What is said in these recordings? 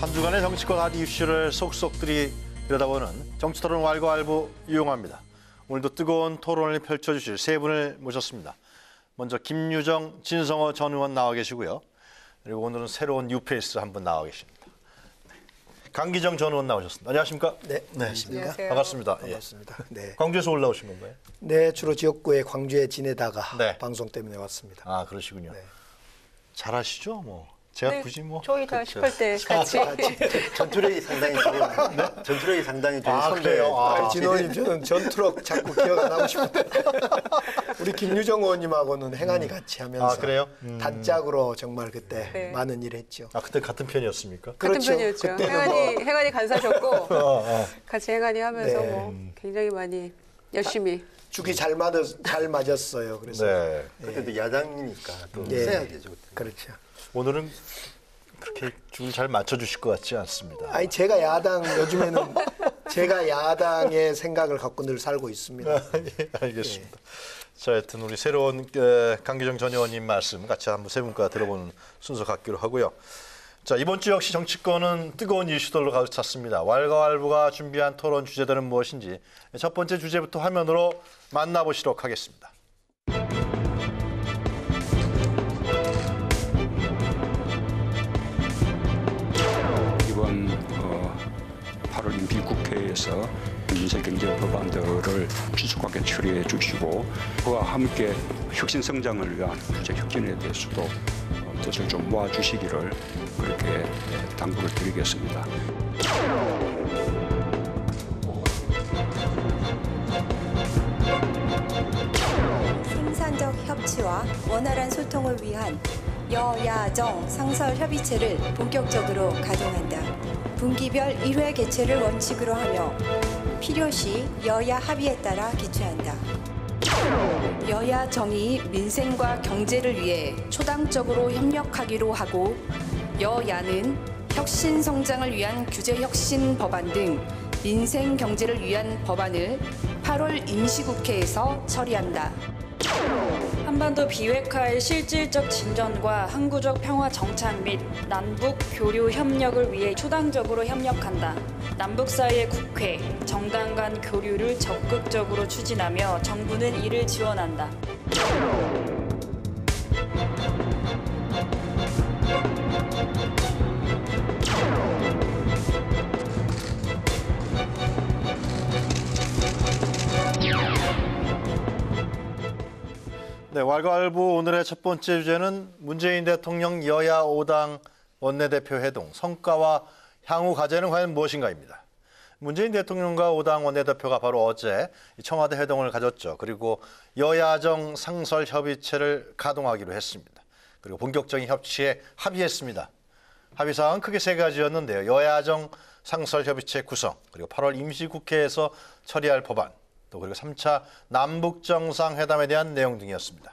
한 주간의 정치권 핫 이슈를 속속들이 들여다보는 정치토론 왈가왈부 유용합니다. 오늘도 뜨거운 토론을 펼쳐주실 세 분을 모셨습니다. 먼저 김유정, 진성호 전 의원 나와 계시고요. 그리고 오늘은 새로운 뉴페이스 한 분 나와 계십니다. 강기정 전 의원 나오셨습니다. 안녕하십니까? 네, 안녕하십니까? 반갑습니다. 반갑습니다. 네. 광주에서 올라오신 건가요? 네, 주로 지역구에 광주에 지내다가 네. 방송 때문에 왔습니다. 아, 그러시군요. 네. 잘하시죠, 뭐. 제가 굳이 뭐. 저희 다 18대 같이. 전투력이 상당히 좋은, 전투력이 상당히 좋은 선배. 그래요? 아, 진호님, 저는 전투력 자꾸 기억 안 하고 싶은데 우리 김유정 의원님하고는 행안위 같이 하면서 아, 그래요? 단짝으로 정말 그때 네. 많은 일을 했죠. 아, 그때 같은 편이었습니까? 같은 그렇죠. 편이었죠. 그때는 뭐 행안위 간사셨고 같이 행안위 하면서 네. 뭐 굉장히 많이 열심히. 죽이 잘 맞았어요. 그래서 네. 그때도 야당이니까 또 네. 세야되죠. 그렇죠. 오늘은 그렇게 줄을 잘 맞춰주실 것 같지 않습니다. 아니 제가 요즘에는 제가 야당의 생각을 갖고 늘 살고 있습니다. 예, 알겠습니다. 자, 하여튼 우리 새로운 강기정 전 의원님 말씀 같이 한번 세 분과 들어보는 순서 갖기로 하고요. 자, 이번 주 역시 정치권은 뜨거운 이슈들로 가득 찼습니다. 왈가왈부가 준비한 토론 주제들은 무엇인지 첫 번째 주제부터 화면으로 만나보시도록 하겠습니다. 이번 8월 임시국회에서 민생경제 법안들을 신속하게 처리해 주시고 그와 함께 혁신 성장을 위한 국제 혁신에 대해서도 뜻을 좀 모아주시기를 그렇게 당부를 드리겠습니다. 생산적 협치와 원활한 소통을 위한 여야정 상설협의체를 본격적으로 가동한다. 분기별 1회 개최를 원칙으로 하며 필요시 여야 합의에 따라 개최한다. 여야 정의 민생과 경제를 위해 초당적으로 협력하기로 하고 여야는 혁신 성장을 위한 규제 혁신 법안 등 민생 경제를 위한 법안을 8월 임시국회에서 처리한다. 한반도 비핵화의 실질적 진전과 항구적 평화 정착 및 남북 교류 협력을 위해 초당적으로 협력한다. 남북 사이의 국회, 정당 간 교류를 적극적으로 추진하며 정부는 이를 지원한다. 네, 왈가왈부 오늘의 첫 번째 주제는 문재인 대통령 여야 5당 원내대표 회동 성과와 향후 과제는 과연 무엇인가입니다. 문재인 대통령과 5당 원내대표가 바로 어제 청와대 회동을 가졌죠. 그리고 여야정 상설협의체를 가동하기로 했습니다. 그리고 본격적인 협치에 합의했습니다. 합의사항은 크게 세 가지였는데요. 여야정 상설협의체 구성, 그리고 8월 임시국회에서 처리할 법안, 또 그리고 3차 남북정상회담에 대한 내용 등이었습니다.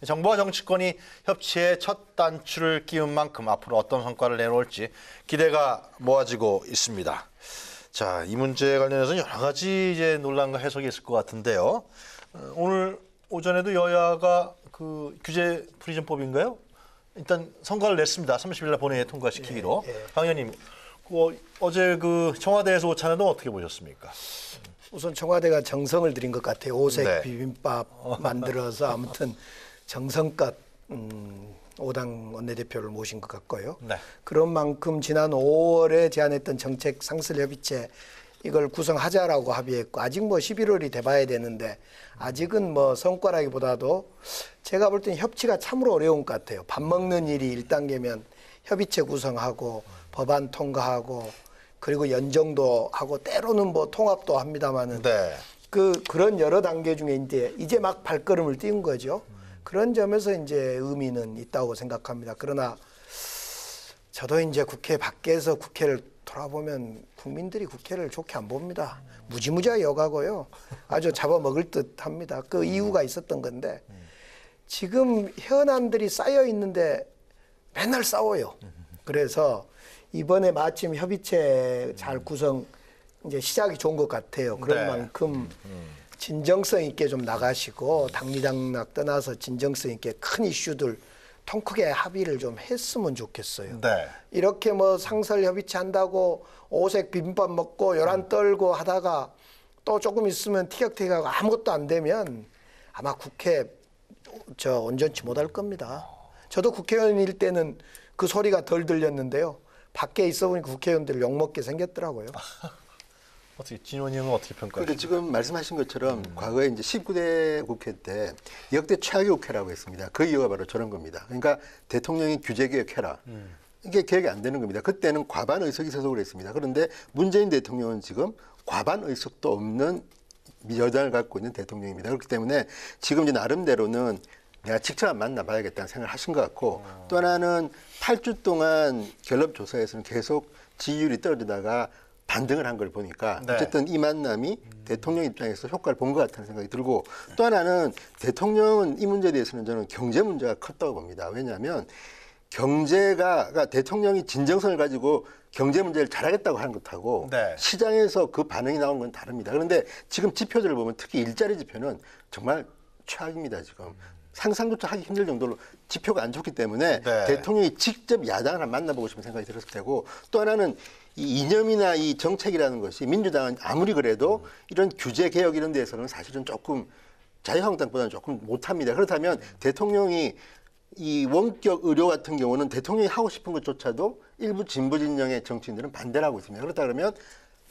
정부와 정치권이 협치에 첫 단추를 끼운 만큼 앞으로 어떤 성과를 내놓을지 기대가 모아지고 있습니다. 자, 이 문제에 관련해서 여러 가지 이제 논란과 해석이 있을 것 같은데요. 오늘 오전에도 여야가 그 규제 프리즘법인가요? 일단 성과를 냈습니다. 30일 날 본회의에 통과시키기로. 강 의원님, 어제 그 청와대에서 오찬회도 어떻게 보셨습니까? 우선 청와대가 정성을 들인 것 같아요. 오색 네. 비빔밥 만들어서 아무튼 정성껏 5당 원내대표를 모신 것 같고요. 네. 그런 만큼 지난 5월에 제안했던 정책 상설협의체 이걸 구성하자라고 합의했고 아직 뭐 11월이 돼봐야 되는데 아직은 뭐 성과라기보다도 제가 볼 때는 협치가 참으로 어려운 것 같아요. 밥 먹는 일이 1단계면 협의체 구성하고 법안 통과하고 그리고 연정도 하고 때로는 뭐 통합도 합니다만은 네. 그런 여러 단계 중에 이제 막 발걸음을 띄운 거죠. 그런 점에서 이제 의미는 있다고 생각합니다. 그러나 저도 이제 국회 밖에서 국회를 돌아보면 국민들이 국회를 좋게 안 봅니다. 무지무지하게 여가고요. 아주 잡아먹을 듯 합니다. 그 이유가 있었던 건데 지금 현안들이 쌓여 있는데 맨날 싸워요. 그래서 이번에 마침 협의체 잘 구성 이제 시작이 좋은 것 같아요. 그런 네. 만큼 진정성 있게 좀 나가시고 당리당락 떠나서 진정성 있게 큰 이슈들 통 크게 합의를 좀 했으면 좋겠어요. 네. 이렇게 뭐 상설 협의체 한다고 오색 비빔밥 먹고 요란 떨고 하다가 또 조금 있으면 티격태격하고 아무것도 안 되면 아마 국회 온전치 못할 겁니다. 저도 국회의원일 때는 그 소리가 덜 들렸는데요. 밖에 있어 보니까 국회의원들 욕먹게 생겼더라고요. 어떻게 진원이 형은 어떻게 평가하세요? 그러니까 지금 말씀하신 것처럼 과거에 이제 19대 국회 때 역대 최악의 국회라고 했습니다. 그 이유가 바로 저런 겁니다. 그러니까 대통령이 규제 개혁해라. 이게 개혁이 안 되는 겁니다. 그때는 과반 의석이 세속을 했습니다. 그런데 문재인 대통령은 지금 과반 의석도 없는 여당을 갖고 있는 대통령입니다. 그렇기 때문에 지금 이제 나름대로는 내가 직접 만나봐야겠다는 생각을 하신 것 같고 또 하나는 8주 동안 갤럽조사에서는 계속 지지율이 떨어지다가 반등을 한 걸 보니까 네. 어쨌든 이 만남이 대통령 입장에서 효과를 본 것 같다는 생각이 들고 또 하나는 대통령은 이 문제에 대해서는 저는 경제 문제가 컸다고 봅니다. 왜냐하면 경제가 그러니까 대통령이 진정성을 가지고 경제 문제를 잘하겠다고 하는 것하고 네. 시장에서 그 반응이 나오는 건 다릅니다. 그런데 지금 지표들을 보면 특히 일자리 지표는 정말 최악입니다. 지금. 상상조차 하기 힘들 정도로 지표가 안 좋기 때문에 네. 대통령이 직접 야당을 만나보고 싶은 생각이 들었을 테고 또 하나는 이 이념이나 이 정책이라는 것이 민주당은 아무리 그래도 이런 규제 개혁 이런 데에서는 사실은 조금 자유한국당보다는 조금 못합니다. 그렇다면 대통령이 이 원격 의료 같은 경우는 대통령이 하고 싶은 것조차도 일부 진보 진영의 정치인들은 반대를 하고 있습니다. 그렇다 그러면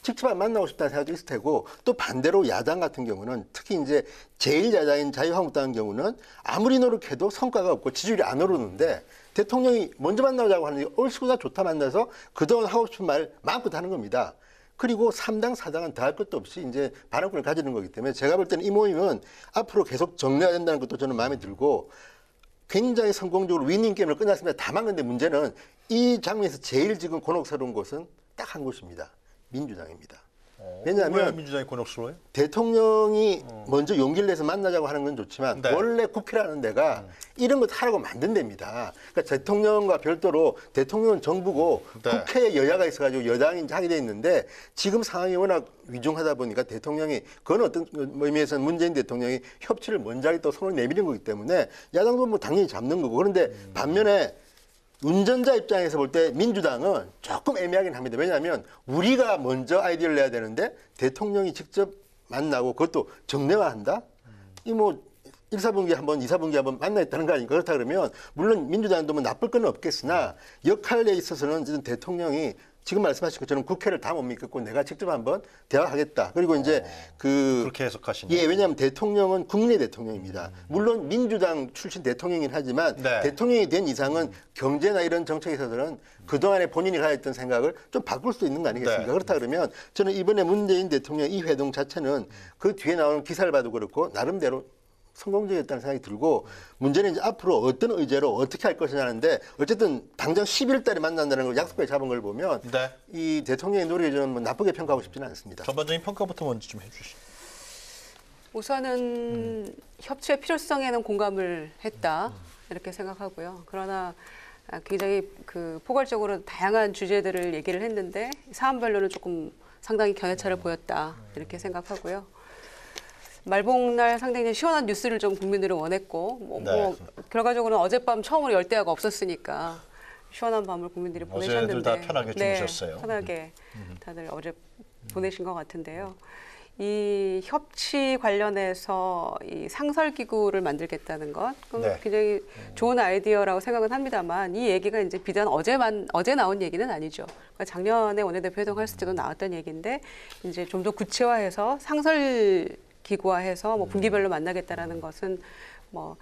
직접 만나고 싶다는 생각도 있을 테고 또 반대로 야당 같은 경우는 특히 이제 제1야당인 자유한국당 경우는 아무리 노력해도 성과가 없고 지지율이 안 오르는데 대통령이 먼저 만나자고 하는 게 얼씨구나 좋다 만나서 그동안 하고 싶은 말 마음껏 하는 겁니다. 그리고 3당, 4당은 더할 것도 없이 이제 발언권을 가지는 거기 때문에 제가 볼 때는 이 모임은 앞으로 계속 정리해야 된다는 것도 저는 마음에 들고 굉장히 성공적으로 위닝 게임을 끝났습니다. 다만 근데 문제는 이 장면에서 제일 지금 곤혹스러운 곳은 딱 한 곳입니다. 민주당입니다. 왜 왜냐하면 민주당이 곤혹스러워요? 대통령이 먼저 용기를 내서 만나자고 하는 건 좋지만 네. 원래 국회라는 데가 이런 것 하라고 만든 데입니다. 그러니까 대통령과 별도로 대통령은 정부고 네. 국회에 여야가 있어가지고 여당이 하게 돼 있는데 지금 상황이 워낙 위중하다 보니까 대통령이 그건 어떤 의미에서는 문재인 대통령이 협치를 먼저 하겠다고 손을 내미는 거기 때문에 야당도 뭐 당연히 잡는 거고 그런데 반면에 운전자 입장에서 볼 때 민주당은 조금 애매하긴 합니다. 왜냐하면 우리가 먼저 아이디어를 내야 되는데 대통령이 직접 만나고 그것도 정례화한다? 이 뭐 1사분기 한번 2사분기 한번 만나있다는 거 아닙니까? 그렇다 그러면 물론 민주당도 뭐 나쁠 건 없겠으나 역할에 있어서는 지금 대통령이 지금 말씀하신 것처럼 국회를 다 못 믿겠고 내가 직접 한번 대화하겠다. 그리고 이제 그렇게 해석하시네요. 예, 왜냐하면 대통령은 국민의 대통령입니다. 물론 민주당 출신 대통령이긴 하지만 네. 대통령이 된 이상은 경제나 이런 정책에 있어서는 그동안에 본인이 가졌던 생각을 좀 바꿀 수 있는 거 아니겠습니까? 네. 그렇다 그러면 저는 이번에 문재인 대통령 이 회동 자체는 그 뒤에 나오는 기사를 봐도 그렇고 나름대로 성공적이었다는 생각이 들고 문제는 이제 앞으로 어떤 의제로 어떻게 할 것이냐는데 어쨌든 당장 11월 달에 만난다는 걸 약속까지 잡은 걸 보면 네. 이 대통령의 노력을 저는 뭐 나쁘게 평가하고 싶지는 않습니다. 전반적인 평가부터 먼저 좀 해주시죠. 우선은 협치의 필요성에는 공감을 했다 이렇게 생각하고요. 그러나 굉장히 그 포괄적으로 다양한 주제들을 얘기를 했는데 사안별로는 조금 상당히 견해차를 보였다 이렇게 생각하고요. 말복날 상당히 시원한 뉴스를 좀 국민들은 원했고 뭐 결과적으로는 어젯밤 처음으로 열대야가 없었으니까 시원한 밤을 국민들이 보내셨는데 어제들 다 편하게 주무셨어요. 네, 편하게 다들 어제 보내신 것 같은데요. 이 협치 관련해서 이 상설기구를 만들겠다는 것, 네. 굉장히 좋은 아이디어라고 생각은 합니다만 이 얘기가 이제 비단 어제 나온 얘기는 아니죠. 그러니까 작년에 원내대표 회동했을 때도 나왔던 얘기인데 이제 좀 더 구체화해서 상설기구화해서 뭐 분기별로 만나겠다라는 것은 뭐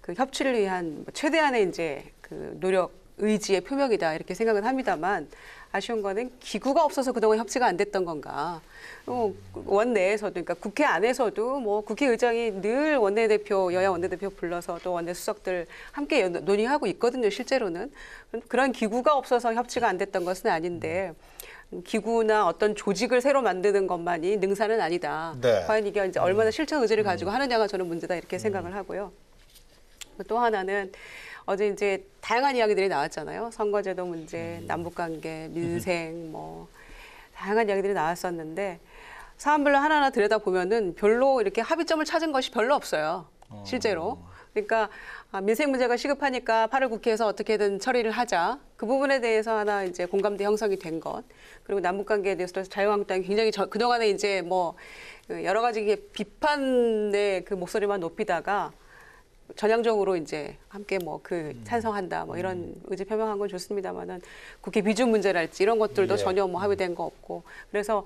그 협치를 위한 최대한의 이제 그 노력 의지의 표명이다 이렇게 생각은 합니다만 아쉬운 거는 기구가 없어서 그동안 협치가 안 됐던 건가. 원내에서도 그러니까 국회 안에서도 뭐 국회의장이 늘 원내대표 여야 원내대표 불러서 또 원내수석들 함께 논의하고 있거든요. 실제로는 그런 기구가 없어서 협치가 안 됐던 것은 아닌데 기구나 어떤 조직을 새로 만드는 것만이 능사는 아니다. 네. 과연 이게 이제 얼마나 실천 의지를 가지고 하느냐가 저는 문제다 이렇게 생각을 하고요. 또 하나는 어제 이제 다양한 이야기들이 나왔잖아요. 선거제도 문제, 남북관계, 민생, 뭐 다양한 이야기들이 나왔었는데 사안별로 하나하나 들여다 보면은 별로 이렇게 합의점을 찾은 것이 별로 없어요. 실제로. 그러니까 민생 문제가 시급하니까 8월 국회에서 어떻게든 처리를 하자. 그 부분에 대해서 하나 이제 공감대 형성이 된 것. 그리고 남북 관계에 대해서 자유한국당이 굉장히 그동안에 이제 뭐 여러 가지 비판의 그 목소리만 높이다가 전향적으로 이제 함께 뭐 찬성한다 뭐 이런 의지 표명한 건 좋습니다만은 국회 비준 문제랄지 이런 것들도 전혀 뭐 합의된 거 없고 그래서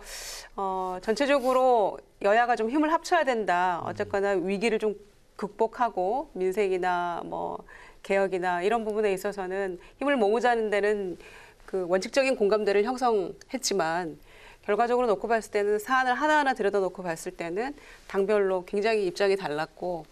전체적으로 여야가 좀 힘을 합쳐야 된다. 어쨌거나 위기를 좀 극복하고 민생이나 뭐 개혁이나 이런 부분에 있어서는 힘을 모으자는 데는 그 원칙적인 공감대를 형성했지만 결과적으로 놓고 봤을 때는 사안을 하나하나 들여다놓고 봤을 때는 당별로 굉장히 입장이 달랐고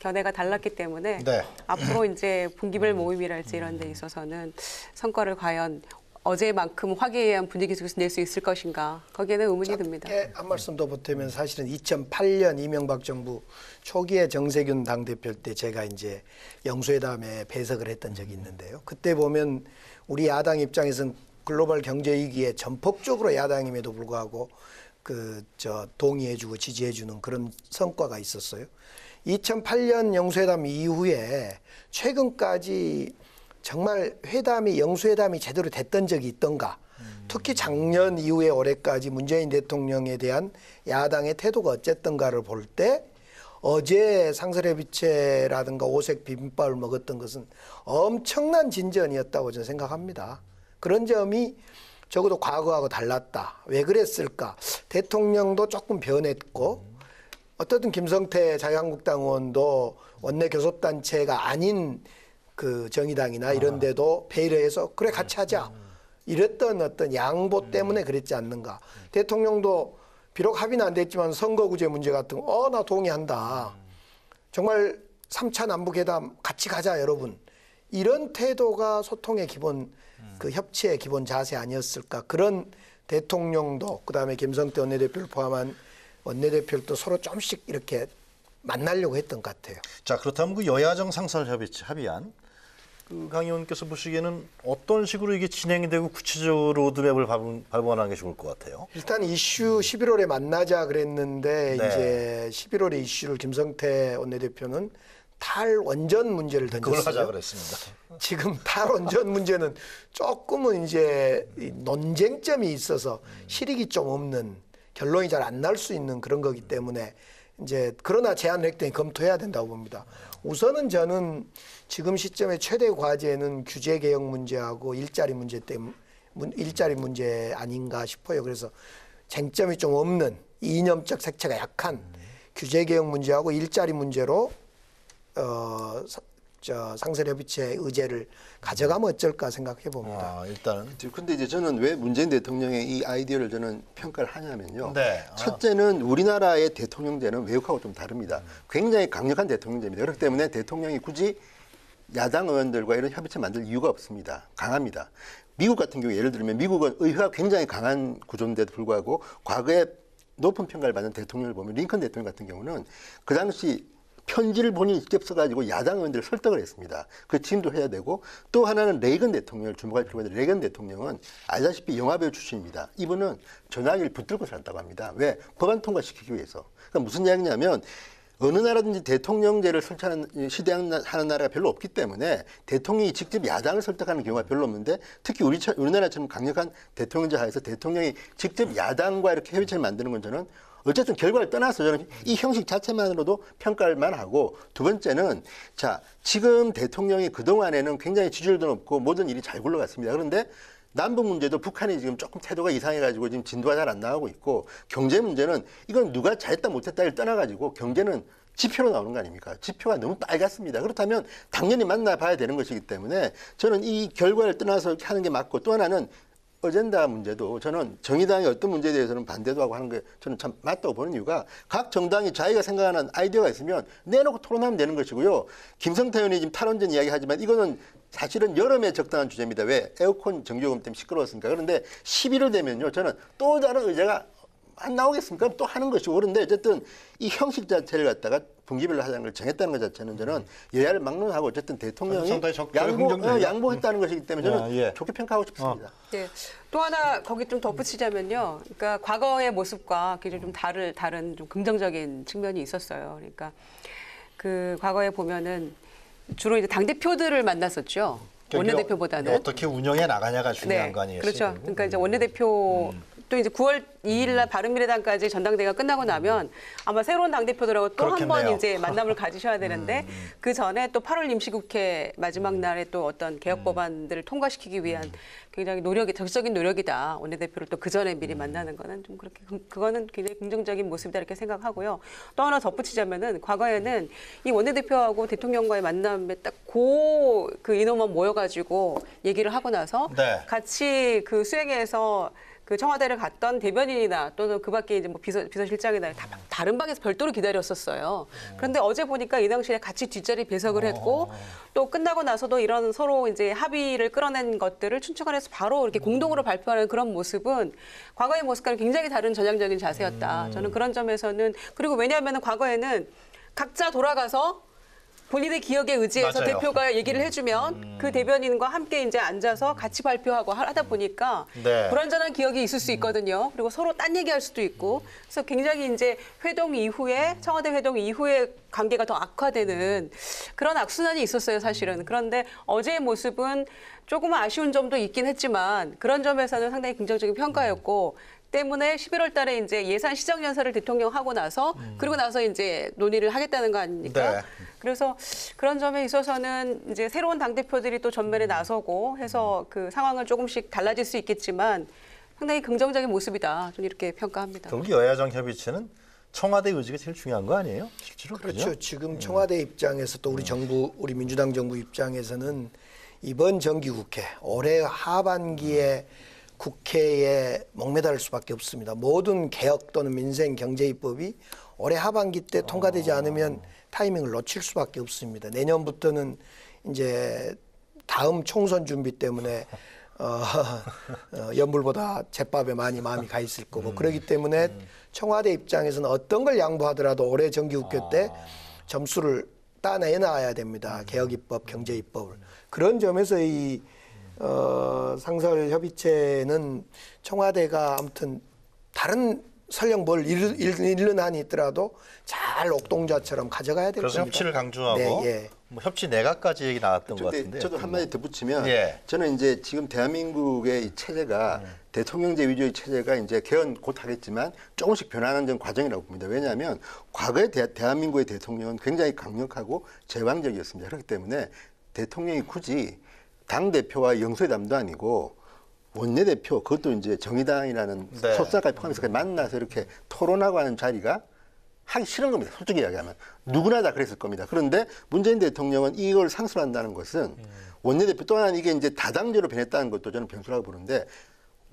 견해가 달랐기 때문에 네. 앞으로 이제 분기별 모임이랄지 이런 데 있어서는 성과를 과연 어제만큼 화기애애한 분위기 속에서 낼 수 있을 것인가 거기에는 의문이 듭니다. 한 말씀 더 보태면 사실은 2008년 이명박 정부 초기에 정세균 당대표 때 제가 이제 영수회담에 배석을 했던 적이 있는데요. 그때 보면 우리 야당 입장에서는 글로벌 경제 위기에 전폭적으로 야당임에도 불구하고 동의해주고 지지해주는 그런 성과가 있었어요. 2008년 영수회담 이후에 최근까지 정말 영수회담이 제대로 됐던 적이 있던가. 특히 작년 이후에 올해까지 문재인 대통령에 대한 야당의 태도가 어쨌던가를 볼 때 어제 상설협의체라든가 오색 비빔밥을 먹었던 것은 엄청난 진전이었다고 저는 생각합니다. 그런 점이 적어도 과거하고 달랐다. 왜 그랬을까? 대통령도 조금 변했고 어떻든 김성태 자유한국당 의원도 원내 교섭단체가 아닌 그 정의당이나 이런 데도 배려해서 그래 같이 하자. 이랬던 어떤 양보 때문에 그랬지 않는가. 대통령도 비록 합의는 안 됐지만 선거구제 문제 같은 거 나 동의한다. 정말 3차 남북회담 같이 가자 여러분. 이런 태도가 소통의 기본 그 협치의 기본 자세 아니었을까. 그런 대통령도 그다음에 김성태 원내대표를 포함한 원내대표들도 서로 좀씩 이렇게 만나려고 했던 것 같아요. 자, 그렇다면 그 여야정 상설협의체 합의안 강 의원께서 보시기에는 어떤 식으로 이게 진행이 되고 구체적으로 로드맵을 발본하는 게 좋을 것 같아요? 일단 이슈 11월에 만나자 그랬는데 네. 이제 11월에 이슈를 김성태 원내대표는 탈원전 문제를 던졌어요. 그걸 하자 그랬습니다. 지금 탈원전 문제는 조금은 이제 논쟁점이 있어서 실익이 좀 없는 결론이 잘 안 날 수 있는 그런 거기 때문에 이제 그러나 제안을 했더니 검토해야 된다고 봅니다. 우선은 저는 지금 시점의 최대 과제는 규제 개혁 문제하고 일자리 문제 아닌가 싶어요. 그래서 쟁점이 좀 없는 이념적 색채가 약한 규제 개혁 문제하고 일자리 문제로 상설협의체 의제를 가져가면 어쩔까 생각해 봅니다. 일단은. 근데 이제 저는 왜 문재인 대통령의 이 아이디어를 저는 평가를 하냐면요. 네. 첫째는 우리나라의 대통령제는 외국하고 좀 다릅니다. 굉장히 강력한 대통령제입니다. 그렇기 때문에 대통령이 굳이 야당 의원들과 이런 협의체 만들 이유가 없습니다. 강합니다. 미국 같은 경우 예를 들면 미국은 의회가 굉장히 강한 구조인데도 불구하고 과거에 높은 평가를 받는 대통령을 보면 링컨 대통령 같은 경우는 그 당시 편지를 본인이 직접 써가지고 야당 의원들을 설득을 했습니다. 그 지금도 해야 되고 또 하나는 레이건 대통령을 주목할 필요가 있는데 레이건 대통령은 알다시피 영화배우 출신입니다. 이분은 전화기를 붙들고 살았다고 합니다. 왜? 법안 통과시키기 위해서. 그러니까 무슨 이야기냐면 어느 나라든지 대통령제를 설치하는 시대하는 나라가 별로 없기 때문에 대통령이 직접 야당을 설득하는 경우가 별로 없는데 특히 우리나라처럼 강력한 대통령제 하에서 대통령이 직접 야당과 이렇게 협의체를 만드는 건 저는 어쨌든 결과를 떠나서 저는 이 형식 자체만으로도 평가할 만하고 두 번째는 자 지금 대통령이 그동안에는 굉장히 지지율도 높고 모든 일이 잘 굴러갔습니다. 그런데 남북 문제도 북한이 지금 조금 태도가 이상해가지고 지금 진도가 잘 안 나가고 있고 경제 문제는 이건 누가 잘했다 못했다를 떠나가지고 경제는 지표로 나오는 거 아닙니까? 지표가 너무 빨갛습니다. 그렇다면 당연히 만나봐야 되는 것이기 때문에 저는 이 결과를 떠나서 이렇게 하는 게 맞고 또 하나는 어젠다 문제도 저는 정의당의 어떤 문제에 대해서는 반대도 하고 하는 게 저는 참 맞다고 보는 이유가 각 정당이 자기가 생각하는 아이디어가 있으면 내놓고 토론하면 되는 것이고요. 김성태 의원이 지금 탈원전 이야기하지만 이거는 사실은 여름에 적당한 주제입니다. 왜? 에어컨 전기요금 때문에 시끄러웠으니까. 그런데 11월 되면요. 저는 또 다른 의제가 안 나오겠습니까? 또 하는 것이고. 그런데 어쨌든 이 형식 자체를 갖다가 분기별로 하자는 걸 정했다는 것 자체는 저는 여야를 막론하고 어쨌든 대통령이 양보했다는 것이기 때문에 저는 좋게 평가하고 싶습니다. 네. 또 하나 거기 좀 덧붙이자면요. 그러니까 과거의 모습과 굉장히 좀 다른 좀 긍정적인 측면이 있었어요. 그러니까 그 과거에 보면은 주로 이제 당 대표들을 만났었죠. 원내대표보다는. 어떻게 운영해 나가냐가 중요한 네, 거 아니겠어요? 그렇죠. 결국? 그러니까 이제 원내대표 또 이제 9월 2일 날 바른미래당까지 전당대회가 끝나고 나면 아마 새로운 당대표들하고 또 한 번 그렇겠네요. 이제 만남을 가지셔야 되는데 그 전에 또 8월 임시국회 마지막 날에 또 어떤 개혁 법안들을 통과시키기 위한 굉장히 적극적인 노력이다. 원내대표를 또 그 전에 미리 만나는 거는 좀 그렇게 그거는 굉장히 긍정적인 모습이다 이렇게 생각하고요. 또 하나 덧붙이자면은 과거에는 이 원내대표하고 대통령과의 만남에 딱 그 인원만 모여가지고 얘기를 하고 나서 네. 같이 그 수행해서 그 청와대를 갔던 대변인이나 또는 그 밖에 이제 뭐 비서실장이나 다른 방에서 별도로 기다렸었어요. 그런데 어제 보니까 이 당시에 같이 뒷자리 배석을 했고 또 끝나고 나서도 이런 서로 이제 합의를 끌어낸 것들을 춘추관에서 바로 이렇게 공동으로 발표하는 그런 모습은 과거의 모습과는 굉장히 다른 전향적인 자세였다. 저는 그런 점에서는 그리고 왜냐하면 과거에는 각자 돌아가서 본인의 기억에 의지해서 맞아요. 대표가 얘기를 해주면 그 대변인과 함께 이제 앉아서 같이 발표하고 하다 보니까 네. 불완전한 기억이 있을 수 있거든요. 그리고 서로 딴 얘기할 수도 있고 그래서 굉장히 이제 회동 이후에 청와대 회동 이후에 관계가 더 악화되는 그런 악순환이 있었어요, 사실은. 그런데 어제의 모습은 조금 아쉬운 점도 있긴 했지만 그런 점에서는 상당히 긍정적인 평가였고. 때문에 11월 달에 이제 예산 시정연설을 대통령 하고 나서 그리고 나서 이제 논의를 하겠다는 거 아닙니까? 네. 그래서 그런 점에 있어서는 이제 새로운 당대표들이 또 전면에 나서고 해서 그 상황은 조금씩 달라질 수 있겠지만 상당히 긍정적인 모습이다. 좀 이렇게 평가합니다. 결국 여야정 협의체는 청와대 의지가 제일 중요한 거 아니에요? 실제로 그렇죠. 그죠? 지금 청와대 입장에서 또 우리 정부, 우리 민주당 정부 입장에서는 이번 정기국회 올해 하반기에 국회에 목매달을 수밖에 없습니다. 모든 개혁 또는 민생 경제 입법이 올해 하반기 때 통과되지 않으면 타이밍을 놓칠 수밖에 없습니다. 내년부터는 이제 다음 총선 준비 때문에 연불보다 잿밥에 많이 마음이 가 있을 거고 그렇기 때문에 청와대 입장에서는 어떤 걸 양보하더라도 올해 정기국회 때 점수를 따내놔야 됩니다. 개혁 입법, 경제 입법을. 그런 점에서 이 상설 협의체는 청와대가 아무튼 다른 설령 뭘 잃는 한이 있더라도 잘 옥동자처럼 가져가야 될 그래서 겁니다. 협치를 강조하고 네, 예. 뭐 협치 내각까지 얘기 나왔던 것 같은데. 저도 한마디 덧붙이면 예. 저는 이제 지금 대한민국의 이 체제가 대통령제 위주의 체제가 이제 개헌 곧 하겠지만 조금씩 변하는 전 과정이라고 봅니다. 왜냐하면 과거의 대한민국의 대통령은 굉장히 강력하고 제왕적이었습니다. 그렇기 때문에 대통령이 굳이 당 대표와 영수회담도 아니고 원내대표 그것도 이제 정의당이라는 네. 소수당까지 포함해서 만나서 이렇게 토론하고 하는 자리가 하기 싫은 겁니다. 솔직히 이야기하면 누구나 다 그랬을 겁니다. 그런데 문재인 대통령은 이걸 상술한다는 것은 원내대표 또한 이게 이제 다당제로 변했다는 것도 저는 변수라고 보는데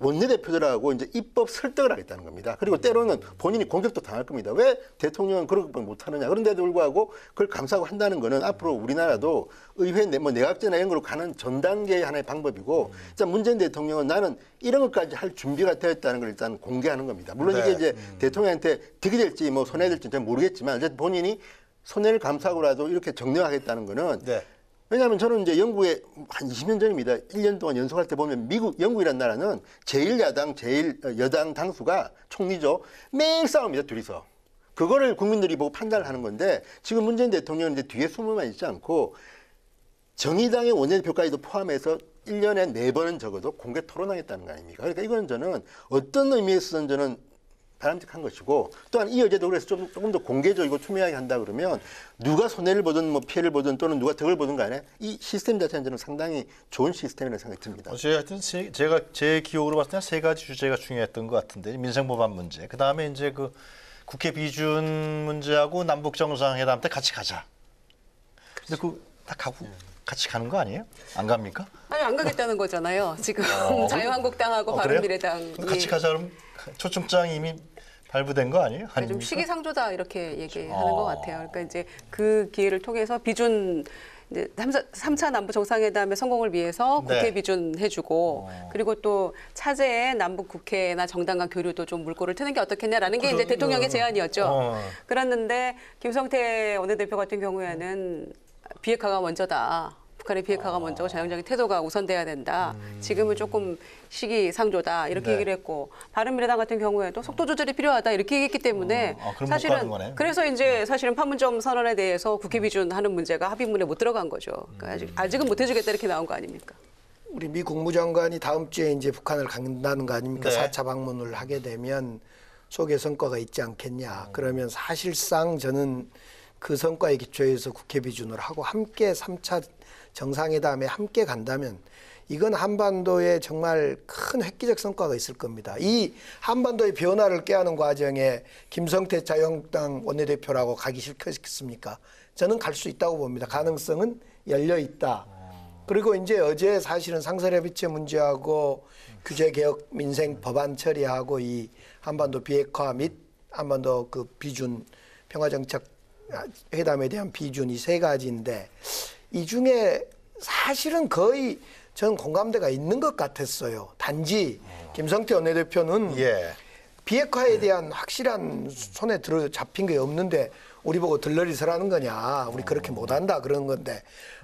원내대표들하고 이제 입법 설득을 하겠다는 겁니다. 그리고 때로는 본인이 공격도 당할 겁니다. 왜 대통령은 그런 걸 못하느냐. 그런데도 불구하고 그걸 감사하고 한다는 거는 앞으로 우리나라도 의회 뭐 내각제나 이런 걸로 가는 전 단계의 하나의 방법이고 자, 문재인 대통령은 나는 이런 것까지 할 준비가 되었다는 걸 일단 공개하는 겁니다. 물론 이게 이제 대통령한테 득이 될지 뭐 손해가 될지 는 모르겠지만 어쨌든 본인이 손해를 감수하고라도 이렇게 정리하겠다는 거는 네. 왜냐하면 저는 이제 영국에 한 20년 전입니다. 1년 동안 연속할 때 보면 영국이라는 나라는 제1야당, 제1여당 당수가 총리죠. 매일 싸웁니다, 둘이서. 그거를 국민들이 보고 판단을 하는 건데 지금 문재인 대통령은 이제 뒤에 숨어만 있지 않고 정의당의 원내대표까지도 포함해서 1년에 4번은 적어도 공개 토론하겠다는 거 아닙니까? 그러니까 이거는 저는 어떤 의미에서는 저는 바람직한 것이고 또한 이 여제도 그래서 조금 더 공개적이고 투명하게 한다 그러면 누가 손해를 보든 뭐 피해를 보든 또는 누가 덕을 보든 간에 이 시스템 자체는 저는 상당히 좋은 시스템이라는 생각이 듭니다. 하여튼 제가 제 기억으로 봤을 때 세 가지 주제가 중요했던 것 같은데 민생 법안 문제, 그 다음에 이제 그 국회 비준 문제하고 남북 정상회담 때 같이 가자. 근데 그 다 가고 같이 가는 거 아니에요? 안 갑니까? 아니 안 가겠다는 거잖아요. 지금 자유한국당하고 그래요? 바른미래당 그럼 같이 가자 그러면 초청장이 이미 발부된 거 아니에요? 좀 아닙니까? 시기상조다 이렇게 얘기하는 것 같아요. 그러니까 이제 그 기회를 통해서 비준 이제 3차 남북 정상회담의 성공을 위해서 국회 네. 비준해주고 그리고 또 차제에 남북 국회나 정당 간 교류도 좀 물꼬를 트는 게 어떻겠냐라는 게 이제 대통령의 제안이었죠. 그랬는데 김성태 원내대표 같은 경우에는 비핵화가 먼저다. 북한의 비핵화가 먼저고 전향적인 태도가 우선돼야 된다. 지금은 조금 시기상조다 이렇게 네. 얘기를 했고 바른미래당 같은 경우에도 속도 조절이 필요하다 이렇게 얘기했기 때문에 그럼 못 가는 사실은 거네. 그래서 이제 사실은 판문점 선언에 대해서 국회 비준하는 문제가 합의문에 못 들어간 거죠. 그러니까 아직은 못 해주겠다 이렇게 나온 거 아닙니까? 우리 미 국무장관이 다음 주에 이제 북한을 간다는 거 아닙니까? 네. 4차 방문을 하게 되면 속에 성과가 있지 않겠냐. 그러면 사실상 저는 그 성과에 기초해서 국회 비준을 하고 함께 3차 정상회담에 함께 간다면 이건 한반도에 정말 큰 획기적 성과가 있을 겁니다. 이 한반도의 변화를 꾀하는 과정에 김성태 자유한국당 원내대표라고 가기 싫겠습니까? 저는 갈 수 있다고 봅니다. 가능성은 열려 있다. 그리고 이제 어제 사실은 상설협의체 문제하고 규제개혁 민생 법안 처리하고 이 한반도 비핵화 및 한반도 그 비준 평화정책 회담에 대한 비준 이 세 가지인데 이 중에 사실은 거의 저는 공감대가 있는 것 같았어요. 단지 김성태 원내대표는 예. 비핵화에 대한 확실한 손에 들어 잡힌 게 없는데 우리 보고 들러리 서라는 거냐. 우리 그렇게 못한다 그런 건데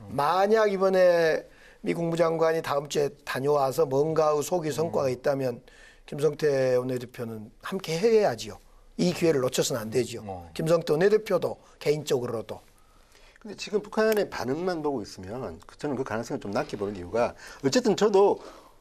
만약 이번에 미 국무장관이 다음 주에 다녀와서 뭔가 속이 성과가 있다면 김성태 원내대표는 함께 해야지요. 이 기회를 놓쳐서는 안 되죠. 김성태 원내대표도 개인적으로도. 근데 지금 북한의 반응만 보고 있으면 저는 그 가능성을 좀 낮게 보는 이유가 어쨌든 저도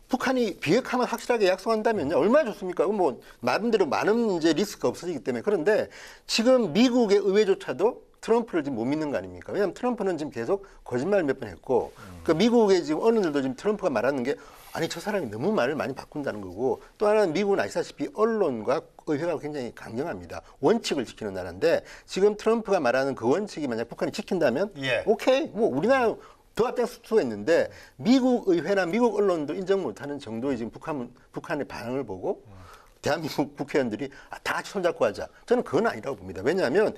북한이 비핵화만 확실하게 약속한다면 얼마나 좋습니까? 뭐 나름대로 많은 이제 리스크가 없어지기 때문에. 그런데 지금 미국의 의회조차도 트럼프를 지금 못 믿는 거 아닙니까? 왜냐하면 트럼프는 지금 계속 거짓말을 몇 번 했고 그러니까 미국의 지금 언론들도 지금 트럼프가 말하는 게 아니 저 사람이 너무 말을 많이 바꾼다는 거고 또 하나는 미국은 아시다시피 언론과 의회가 굉장히 강경합니다. 원칙을 지키는 나라인데 지금 트럼프가 말하는 그 원칙이 만약 북한이 지킨다면 예. 오케이 뭐 우리나라 더 앞장설 수가 있는데 미국 의회나 미국 언론도 인정 못하는 정도의 지금 북한의 반응을 보고 대한민국 국회의원들이 다 같이 손잡고 하자. 저는 그건 아니라고 봅니다. 왜냐하면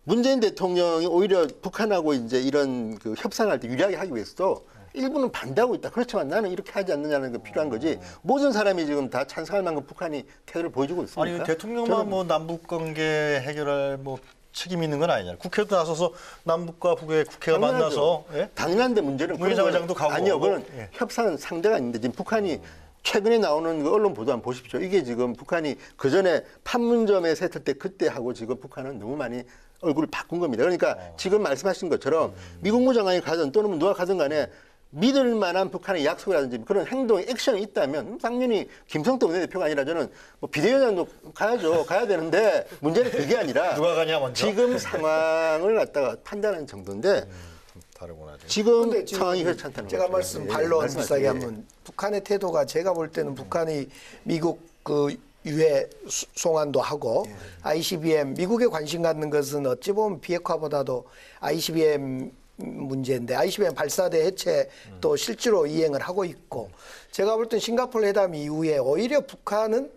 문재인 대통령이 오히려 북한하고 이제 이런 그 협상할 때 유리하게 하기 위해서도 일부는 반대하고 있다. 그렇지만 나는 이렇게 하지 않느냐는 게 필요한 거지. 모든 사람이 지금 다 찬성할 만큼 북한이 태도를 보여주고 있습니까? 아니 대통령만 뭐 남북 관계 해결할 뭐 책임 있는 건 아니잖아요. 국회도 나서서 남북과 북의 국회가 만나서 예? 당연한데 문제는 문희상 회장도 가고 아니요. 그건 예. 협상은 상대가 있는데 지금 북한이 최근에 나오는 그 언론 보도 한번 보십시오. 이게 지금 북한이 그 전에 판문점에서 했을 때 그때 하고 지금 북한은 너무 많이 얼굴을 바꾼 겁니다. 그러니까 지금 말씀하신 것처럼 미국 무장관이 가든 또는 누가 가든 간에 믿을 만한 북한의 약속이라든지 그런 행동, 액션이 있다면 당연히 김성태 원내대표가 아니라 저는 뭐 비대위원장도 가야죠. 가야 되는데 문제는 그게 아니라 누가 가냐 먼저? 지금 상황을 갖다가 판단하는 정도인데 다르구나. 지금 근데 지금 상황이 그렇지 않다는 제가 거죠. 말씀 예, 반론 말씀하세요. 비슷하게 예. 하면 북한의 태도가 제가 볼 때는 북한이 미국 그 유해 송환도 하고 ICBM 미국에 관심 갖는 것은 어찌 보면 비핵화보다도 ICBM 문제인데 ICBM 발사대 해체 또 실제로 이행을 하고 있고 제가 볼 땐 싱가포르 회담 이후에 오히려 북한은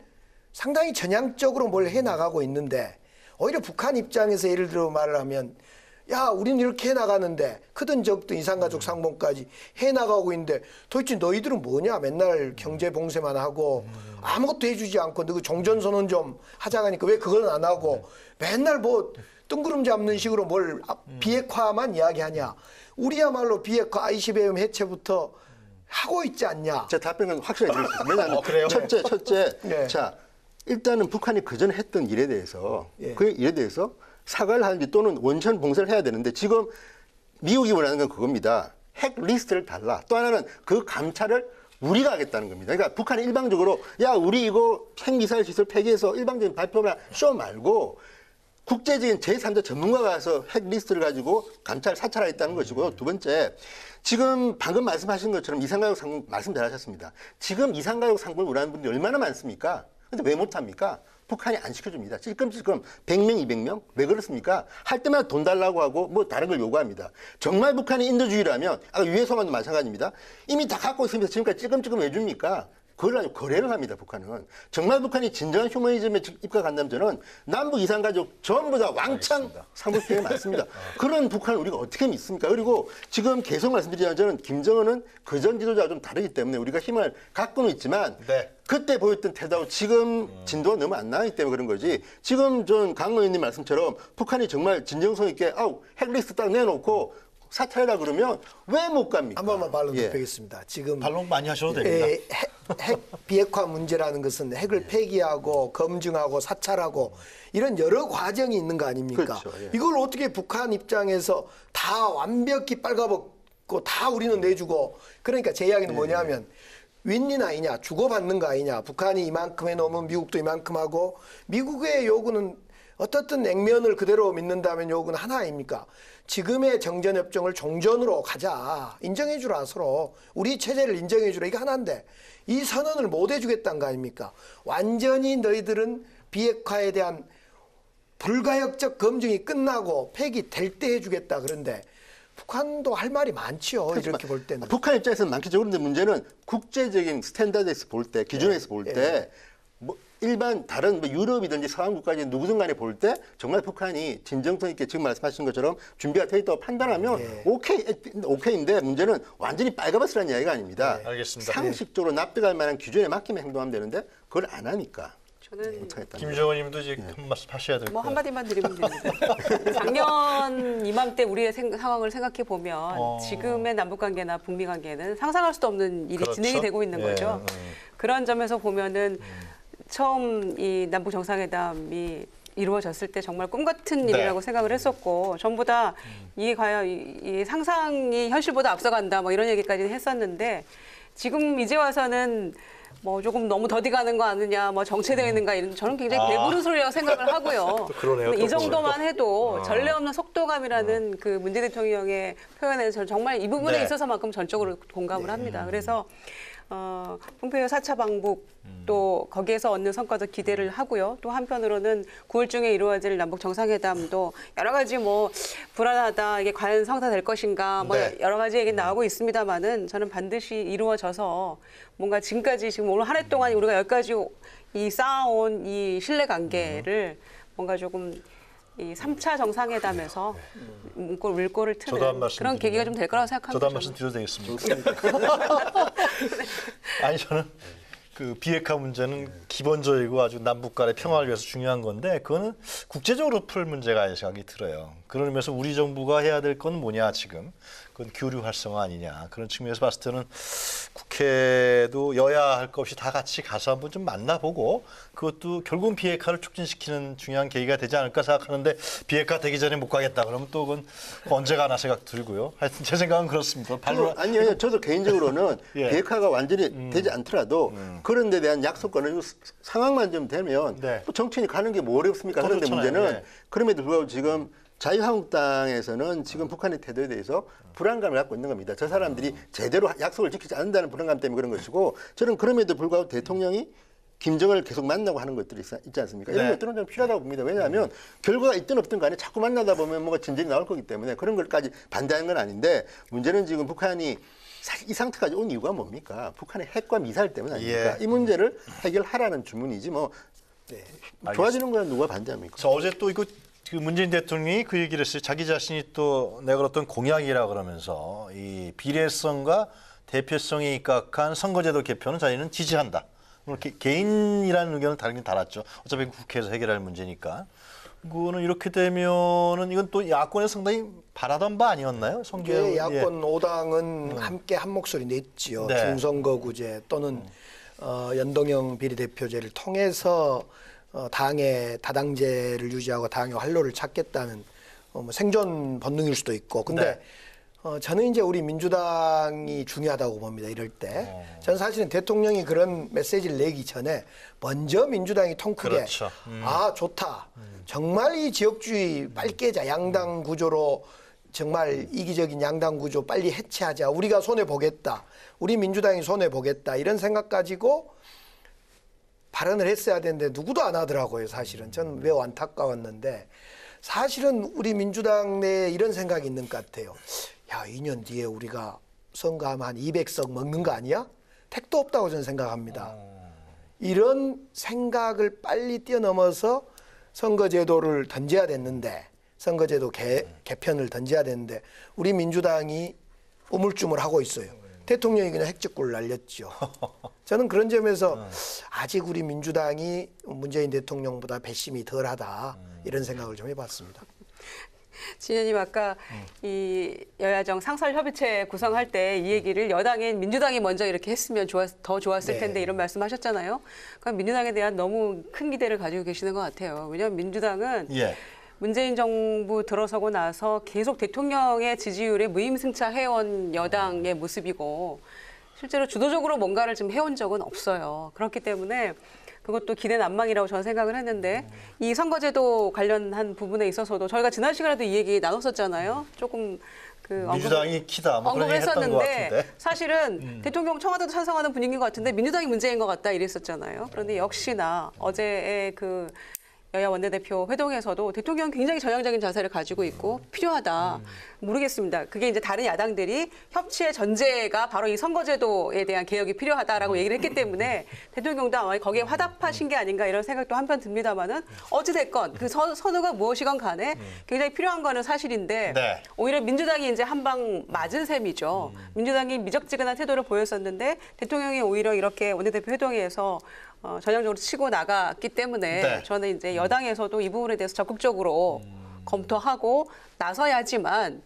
상당히 전향적으로 뭘 해나가고 있는데 오히려 북한 입장에서 예를 들어 말을 하면 야, 우리는 이렇게 해나가는데 크든 적든 이산가족 상봉까지 해나가고 있는데 도대체 너희들은 뭐냐? 맨날 경제 봉쇄만 하고 아무것도 해주지 않고 너 그 종전선언 좀 하자고 하니까 왜 그건 안 하고 맨날 뭐 뜬구름 잡는 식으로 뭘 비핵화만 이야기하냐? 우리야말로 비핵화 ICBM 해체부터 하고 있지 않냐? 제 답변은 확실하게 드릴 수 있습니다. 왜냐하면 그래요? 첫째, 네. 자 일단은 북한이 그전에 했던 일에 대해서 예. 그 일에 대해서 사과를 하는지 또는 원천 봉쇄를 해야 되는데 지금 미국이 원하는 건 그겁니다. 핵 리스트를 달라. 또 하나는 그 감찰을 우리가 하겠다는 겁니다. 그러니까 북한이 일방적으로 야 우리 이거 핵미사일 시설 폐기해서 일방적인 발표나 쇼 말고 국제적인 제3자 전문가가 가서 핵 리스트를 가지고 감찰 사찰하겠다는 것이고 두 번째 지금 방금 말씀하신 것처럼 이산가족 상봉 말씀 잘하셨습니다. 지금 이산가족 상봉을 원하는 분들이 얼마나 많습니까? 근데 왜 못합니까? 북한이 안 시켜줍니다. 찔끔찔끔 100명, 200명? 왜 그렇습니까? 할 때마다 돈 달라고 하고 뭐 다른 걸 요구합니다. 정말 북한이 인도주의라면 아까 유해소만도 마찬가지입니다. 이미 다 갖고 있으면서 지금까지 찔끔찔끔 왜 줍니까? 그걸 가지고 거래를 합니다, 북한은. 정말 북한이 진정한 휴머니즘에 입각한다면 저는 남북 이산가족 전부 다 왕창 상봉 필요가 많습니다. 그런 북한을 우리가 어떻게 믿습니까? 그리고 지금 계속 말씀드리자면 저는 김정은은 그전 지도자와 좀 다르기 때문에 우리가 힘을 갖고는 있지만 네. 그때 보였던 태도하고 지금 진도가 너무 안 나기 때문에 그런 거지. 지금 전 강 의원님 말씀처럼 북한이 정말 진정성 있게 핵리스트 딱 내놓고 사퇴하라 그러면 왜 못 갑니까? 한 번만 반론 예. 드리겠습니다. 지금 반론 많이 하셔도 됩니다. 핵 비핵화 문제라는 것은 핵을 폐기하고 검증하고 사찰하고 이런 여러 과정이 있는 거 아닙니까? 그렇죠, 예. 이걸 어떻게 북한 입장에서 다 완벽히 빨가벗고 다 우리는 내주고 그러니까 제 이야기는 뭐냐면 윈윈 아니냐 주고받는 거 아니냐 북한이 이만큼 해놓으면 미국도 이만큼 하고 미국의 요구는 어떻든 냉면을 그대로 믿는다면 요구는 하나 아닙니까? 지금의 정전협정을 종전으로 가자. 인정해주라 서로. 우리 체제를 인정해주라. 이게 하나인데 이 선언을 못 해주겠다는 거 아닙니까? 완전히 너희들은 비핵화에 대한 불가역적 검증이 끝나고 폐기될 때 해주겠다. 그런데 북한도 할 말이 많지요. 이렇게 볼 때는. 북한 입장에서는 많겠죠. 그런데 문제는 국제적인 스탠다드에서 볼 때, 기준에서 볼 때 뭐 일반 다른 뭐 유럽이든지 서양 국가든지 누구든 간에 볼 때 정말 북한이 진정성 있게 지금 말씀하신 것처럼 준비가 돼 있다고 판단하면 오케이인데 문제는 완전히 빨가벗으라는 이야기가 아닙니다. 알겠습니다. 상식적으로 납득할 만한 기준에 맞게만 행동하면 되는데 그걸 안 하니까 저는 못하겠다. 김정은 님도 이제 한 말씀 하셔야 될 뭐 거예요. 한마디만 드리면 됩니다. 작년 이맘때 우리의 상황을 생각해 보면 지금의 남북관계나 북미관계는 상상할 수도 없는 일이 그렇죠. 진행이 되고 있는 예, 거죠. 그런 점에서 보면은 처음 이 남북 정상회담이 이루어졌을 때 정말 꿈 같은 일이라고 생각을 했었고 전부 다 이게 과연 이 상상이 현실보다 앞서간다 뭐 이런 얘기까지는 했었는데 지금 이제 와서는 뭐 조금 너무 더디 가는 거 아니냐, 뭐 정체되어 있는가 이런 저는 굉장히 배부른 소리라고 생각을 하고요. 그러네요. 이 정도만 해도 전례 없는 속도감이라는 그 문재인 대통령의 표현에 저는 정말 이 부분에 네. 있어서만큼 전적으로 공감을 합니다. 그래서 폼페이오 4차 방북 또 거기에서 얻는 성과도 기대를 하고요. 또 한편으로는 9월 중에 이루어질 남북 정상회담도 여러 가지 뭐 불안하다 이게 과연 성사될 것인가 뭐 네. 여러 가지 얘기 나오고 있습니다만은 저는 반드시 이루어져서 뭔가 지금까지 지금 오늘 한 해 동안 우리가 여기까지 이 쌓아온 이 신뢰 관계를 뭔가 조금 이 3차 정상회담에서 물꼬를 저도 한 트는 말씀 그런 계기가 좀 될 거라고 생각합니다. 저도 한 저는. 말씀 드려도 되겠습니까? 아니 저는 그 비핵화 문제는 기본적이고 아주 남북 간의 평화를 위해서 중요한 건데 그거는 국제적으로 풀 문제가 아닌 생각이 들어요. 그런 의미에서 우리 정부가 해야 될 건 뭐냐 지금 그건 교류 활성화 아니냐 그런 측면에서 봤을 때는 국회도 여야 할 것 없이 다 같이 가서 한번 좀 만나보고 그것도 결국은 비핵화를 촉진시키는 중요한 계기가 되지 않을까 생각하는데 비핵화 되기 전에 못 가겠다 그러면 또 그건 언제 가나 생각 들고요. 하여튼 제 생각은 그렇습니다. 아니요, 저도 개인적으로는 예. 비핵화가 완전히 되지 않더라도 그런 데 대한 약속권을 상황만 좀 되면 네. 또 정치인이 가는 게 뭐 어렵습니까? 그런데 좋잖아요. 문제는 예. 그럼에도 불구하고 지금 자유한국당에서는 지금 북한의 태도에 대해서 불안감을 갖고 있는 겁니다. 저 사람들이 제대로 약속을 지키지 않는다는 불안감 때문에 그런 것이고 저는 그럼에도 불구하고 대통령이 김정은을 계속 만나고 하는 것들이 있지 않습니까? 이런 네. 것들은 좀 필요하다고 봅니다. 왜냐하면 결과가 있든 없든 간에 자꾸 만나다 보면 뭔가 진전이 나올 거기 때문에 그런 것까지 반대하는 건 아닌데 문제는 지금 북한이 사실 이 상태까지 온 이유가 뭡니까? 북한의 핵과 미사일 때문 아닙니까? 예. 이 문제를 해결하라는 주문이지 뭐 좋아지는 건 누가 반대합니까? 자, 어제 또 이거 그 문재인 대통령이 그 얘기를 했어요. 자기 자신이 또 내걸었던 공약이라 그러면서 이 비례성과 대표성이 입각한 선거제도 개편은 자기는 지지한다. 이렇게 개인이라는 의견을 다르긴 달았죠. 어차피 국회에서 해결할 문제니까. 그거는 이렇게 되면은 이건 또 야권에서 상당히 바라던 바 아니었나요? 이게 야권 5당은 함께 한 목소리 냈지요. 네. 중선거구제 또는 연동형 비례대표제를 통해서 당의 다당제를 유지하고 당의 활로를 찾겠다는 뭐 생존 본능일 수도 있고. 근데 저는 이제 우리 민주당이 중요하다고 봅니다. 이럴 때. 저는 사실은 대통령이 그런 메시지를 내기 전에 먼저 민주당이 통 크게 그렇죠. 아 좋다. 정말 이 지역주의 빨리 깨자. 양당 구조로 정말 이기적인 양당 구조 빨리 해체하자. 우리가 손해보겠다. 우리 민주당이 손해보겠다. 이런 생각 가지고 발언을 했어야 되는데 누구도 안 하더라고요. 사실은. 저는 매우 안타까웠는데 사실은 우리 민주당 내에 이런 생각이 있는 것 같아요. 야, 2년 뒤에 우리가 선거하면 한 200석 먹는 거 아니야? 택도 없다고 저는 생각합니다. 이런 생각을 빨리 뛰어넘어서 선거제도를 던져야 됐는데 선거제도 개편을 던져야 되는데 우리 민주당이 우물쭈물하고 있어요. 대통령이 그냥 핵적골을 날렸죠. 저는 그런 점에서 아직 우리 민주당이 문재인 대통령보다 배심이 덜하다 이런 생각을 좀 해봤습니다. 진현님 아까 이 여야정 상설협의체 구성할 때 이 얘기를 여당인 민주당이 먼저 이렇게 했으면 더 좋았을 네. 텐데 이런 말씀하셨잖아요. 그러니까 민주당에 대한 너무 큰 기대를 가지고 계시는 것 같아요. 왜냐하면 민주당은 예. 문재인 정부 들어서고 나서 계속 대통령의 지지율에 무임승차해온 여당의 모습이고 실제로 주도적으로 뭔가를 좀 해온 적은 없어요. 그렇기 때문에 그것도 기대 난망이라고 저는 생각을 했는데 이 선거제도 관련한 부분에 있어서도 저희가 지난 시간에도 이 얘기 나눴었잖아요. 조금 그 민주당이 키다 뭐 그런 언급을 얘기 했던 것 했었는데 같은데. 사실은 대통령 청와대도 찬성하는 분위기인 것 같은데 민주당이 문제인 것 같다 이랬었잖아요. 그런데 역시나 어제의 그 여야 원내대표 회동에서도 대통령은 굉장히 전향적인 자세를 가지고 있고 필요하다. 모르겠습니다. 그게 이제 다른 야당들이 협치의 전제가 바로 이 선거제도에 대한 개혁이 필요하다라고 얘기를 했기 때문에 대통령도 아마 거기에 화답하신 게 아닌가 이런 생각도 한편 듭니다만은 어찌됐건 그 선우가 무엇이건 간에 굉장히 필요한 거는 사실인데 네. 오히려 민주당이 이제 한 방 맞은 셈이죠. 민주당이 미적지근한 태도를 보였었는데 대통령이 오히려 이렇게 원내대표 회동에서 전향적으로 치고 나갔기 때문에 네. 저는 이제 여당에서도 이 부분에 대해서 적극적으로 검토하고 나서야지만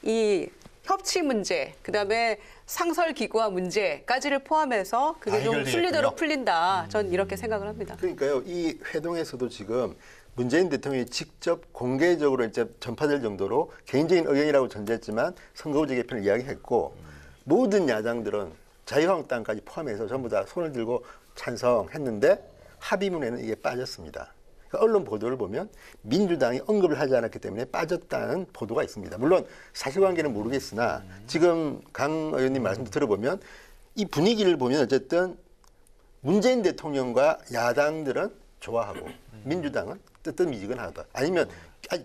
이 협치 문제, 그다음에 상설 기구화 문제까지를 포함해서 그게 좀 해결되겠군요. 순리대로 풀린다. 전 이렇게 생각을 합니다. 그러니까요, 이 회동에서도 지금 문재인 대통령이 직접 공개적으로 이제 전파될 정도로 개인적인 의견이라고 전제했지만 선거구제 개편을 이야기했고 모든 야당들은 자유한국당까지 포함해서 전부 다 손을 들고 찬성했는데 합의문에는 이게 빠졌습니다. 그러니까 언론 보도를 보면 민주당이 언급을 하지 않았기 때문에 빠졌다는 보도가 있습니다. 물론 사실관계는 모르겠으나 지금 강 의원님 말씀도 들어보면 이 분위기를 보면 어쨌든 문재인 대통령과 야당들은 좋아하고 민주당은 뜨뜻미지근하다. 아니면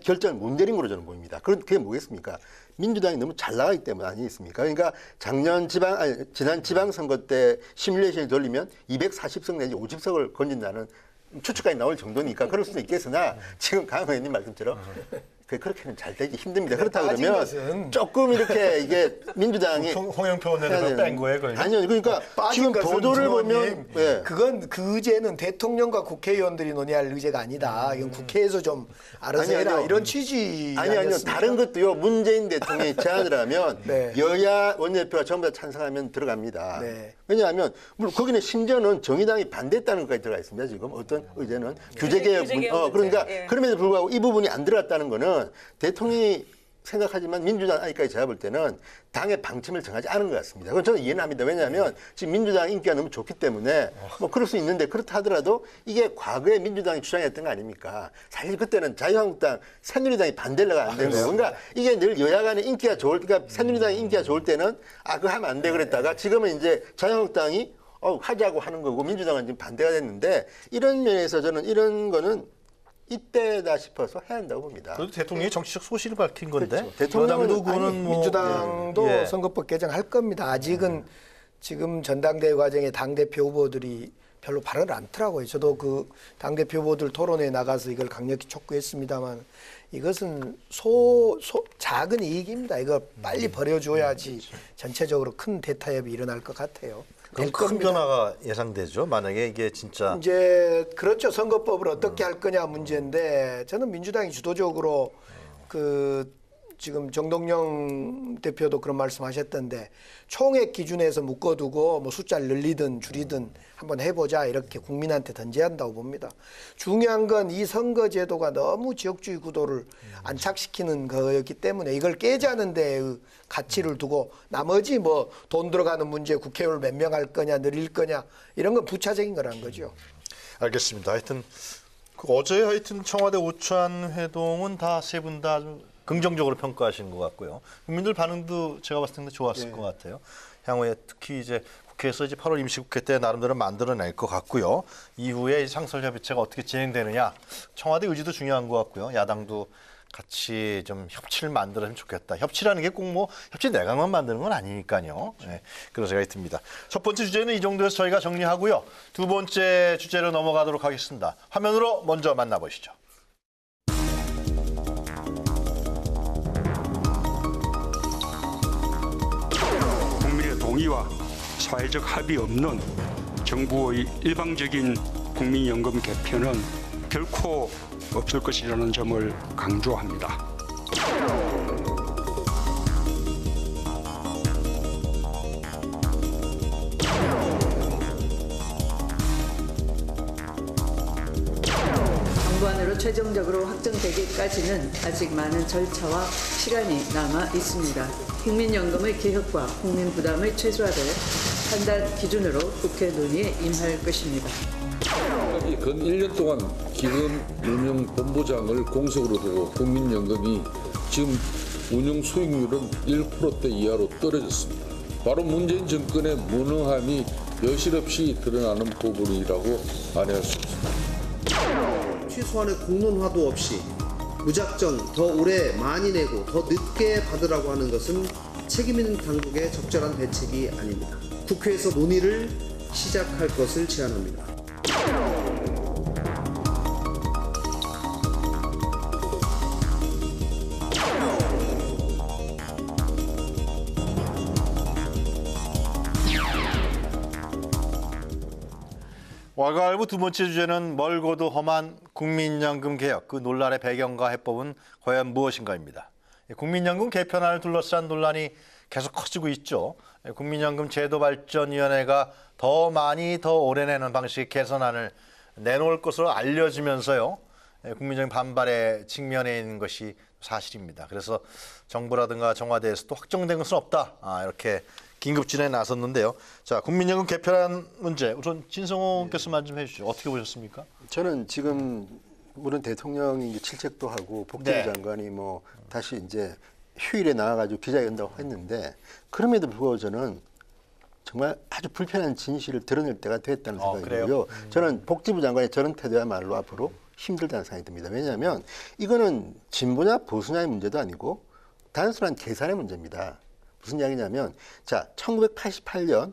결정을 못 내린 거로 저는 보입니다. 그게 뭐겠습니까? 민주당이 너무 잘 나가기 때문 아니겠습니까? 그러니까 지난 지방선거 때 시뮬레이션을 돌리면 240석 내지 50석을 건진다는 추측까지 나올 정도니까 그럴 수도 있겠으나 지금 강 의원님 말씀처럼 그렇게는 잘 되기 힘듭니다. 그렇다 그러면 조금 이렇게 이게 민주당이 홍영표 원내대표 뺀 거예요, 그걸? 아니요, 그러니까 지금 보도를 보면 그건 그 의제는 대통령과 국회의원들이 논의할 의제가 아니다. 이건 국회에서 좀 알아서 해라. 이런 취지 아니요. 다른 것도요. 문재인 대통령이 제안을 하면 네. 여야 원내대표가 전부 다 찬성하면 들어갑니다. 네. 왜냐하면 물론 거기는 심지어는 정의당이 반대했다는 것까지 들어가 있습니다. 지금 어떤 의제는 규제개혁 그러니까 예. 그럼에도 불구하고 이 부분이 안 들어갔다는 거는 대통령이 생각하지만 민주당 아직까지 제가 볼 때는 당의 방침을 정하지 않은 것 같습니다. 그건 저는 이해는 합니다. 왜냐하면 지금 민주당 인기가 너무 좋기 때문에 뭐 그럴 수 있는데 그렇다 하더라도 이게 과거에 민주당이 주장했던 거 아닙니까? 사실 그때는 자유한국당, 새누리당이 반대를 안 된 거예요. 그러니까 이게 늘 여야 간의 인기가 그러니까 새누리당이 인기가 좋을 때는 그거 하면 안 돼 그랬다가 지금은 이제 자유한국당이 하자고 하는 거고 민주당은 지금 반대가 됐는데 이런 면에서 저는 이런 거는 이때다 싶어서 해야 한다고 봅니다. 그래도 대통령이 정치적 소신을 밝힌 건데 그렇죠. 대통령은 여당도 그거는 뭐 민주당도 예. 선거법 개정할 겁니다. 아직은 지금 전당대회 과정에 당대표 후보들이 별로 발언을 않더라고요. 저도 그 당대표 후보들 토론회에 나가서 이걸 강력히 촉구했습니다만 이것은 작은 이익입니다. 이거 빨리 버려줘야지 전체적으로 큰 대타협이 일어날 것 같아요. 그럼 큰 변화가 예상되죠. 만약에 이게 진짜 이제 그렇죠. 선거법을 어떻게 할 거냐 문제인데 저는 민주당이 주도적으로 그 지금 정동영 대표도 그런 말씀하셨던데 총액 기준에서 묶어두고 뭐 숫자를 늘리든 줄이든 한번 해보자 이렇게 국민한테 던져야 한다고 봅니다. 중요한 건 이 선거제도가 너무 지역주의 구도를 안착시키는 거였기 때문에 이걸 깨자는 데의 가치를 두고 나머지 뭐 돈 들어가는 문제 국회의원을 몇 명 할 거냐 늘릴 거냐 이런 건 부차적인 거란 거죠. 알겠습니다. 하여튼 어제 하여튼 청와대 오찬 회동은 다 세 분 다 긍정적으로 평가하신 것 같고요. 국민들 반응도 제가 봤을 때 좋았을 것 같아요. 향후에 특히 이제 국회에서 이제 8월 임시국회 때 나름대로 만들어낼 것 같고요. 이후에 상설협의체가 어떻게 진행되느냐 청와대 의지도 중요한 것 같고요. 야당도 같이 좀 협치를 만들었으면 좋겠다. 협치라는 게 꼭 뭐 협치 내각만 만드는 건 아니니까요. 네, 그런 생각이 듭니다. 첫 번째 주제는 이 정도에서 저희가 정리하고요. 두 번째 주제로 넘어가도록 하겠습니다. 화면으로 먼저 만나보시죠. 국민의 동의와 사회적 합의 없는 정부의 일방적인 국민연금 개편은 결코 없을 것이라는 점을 강조합니다. 최종적으로 확정되기까지는 아직 많은 절차와 시간이 남아 있습니다. 국민연금의 개혁과 국민 부담의 최소화를 판단 기준으로 국회 논의에 임할 것입니다. 근 1년 동안 기금 운영 본부장을 공석으로 두고 국민연금이 지금 운영 수익률은 1%대 이하로 떨어졌습니다. 바로 문재인 정권의 무능함이 여실없이 드러나는 부분이라고 말할 수 있습니다. 최소한의 공론화도 없이 무작정 더 오래 많이 내고 더 늦게 받으라고 하는 것은 책임 있는 당국의 적절한 대책이 아닙니다. 국회에서 논의를 시작할 것을 제안합니다. 월가을부 두 번째 주제는 멀고도 험한 국민연금 개혁, 그 논란의 배경과 해법은 과연 무엇인가입니다. 국민연금 개편안을 둘러싼 논란이 계속 커지고 있죠. 국민연금 제도발전위원회가 더 많이 더 오래 내는 방식 개선안을 내놓을 것으로 알려지면서요. 국민적인 반발에 직면해 있는 것이 사실입니다. 그래서 정부라든가 청와대에서도 확정된 것은 없다. 이렇게 긴급진에 나섰는데요. 자, 국민연금 개편안 문제 우선 진성호 의원께서만 좀 해주시죠. 어떻게 보셨습니까? 저는 지금 물론 대통령이 질책도 하고 복지부 장관이 뭐 다시 이제 휴일에 나와가지고 기자회견도 했는데 그럼에도 불구하고 저는 정말 아주 불편한 진실을 드러낼 때가 됐다는 생각이 들고요. 저는 복지부 장관의 저런 태도야말로 앞으로 힘들다는 생각이 듭니다. 왜냐하면 이거는 진보냐 보수냐의 문제도 아니고 단순한 계산의 문제입니다. 무슨 이야기냐면 자 1988년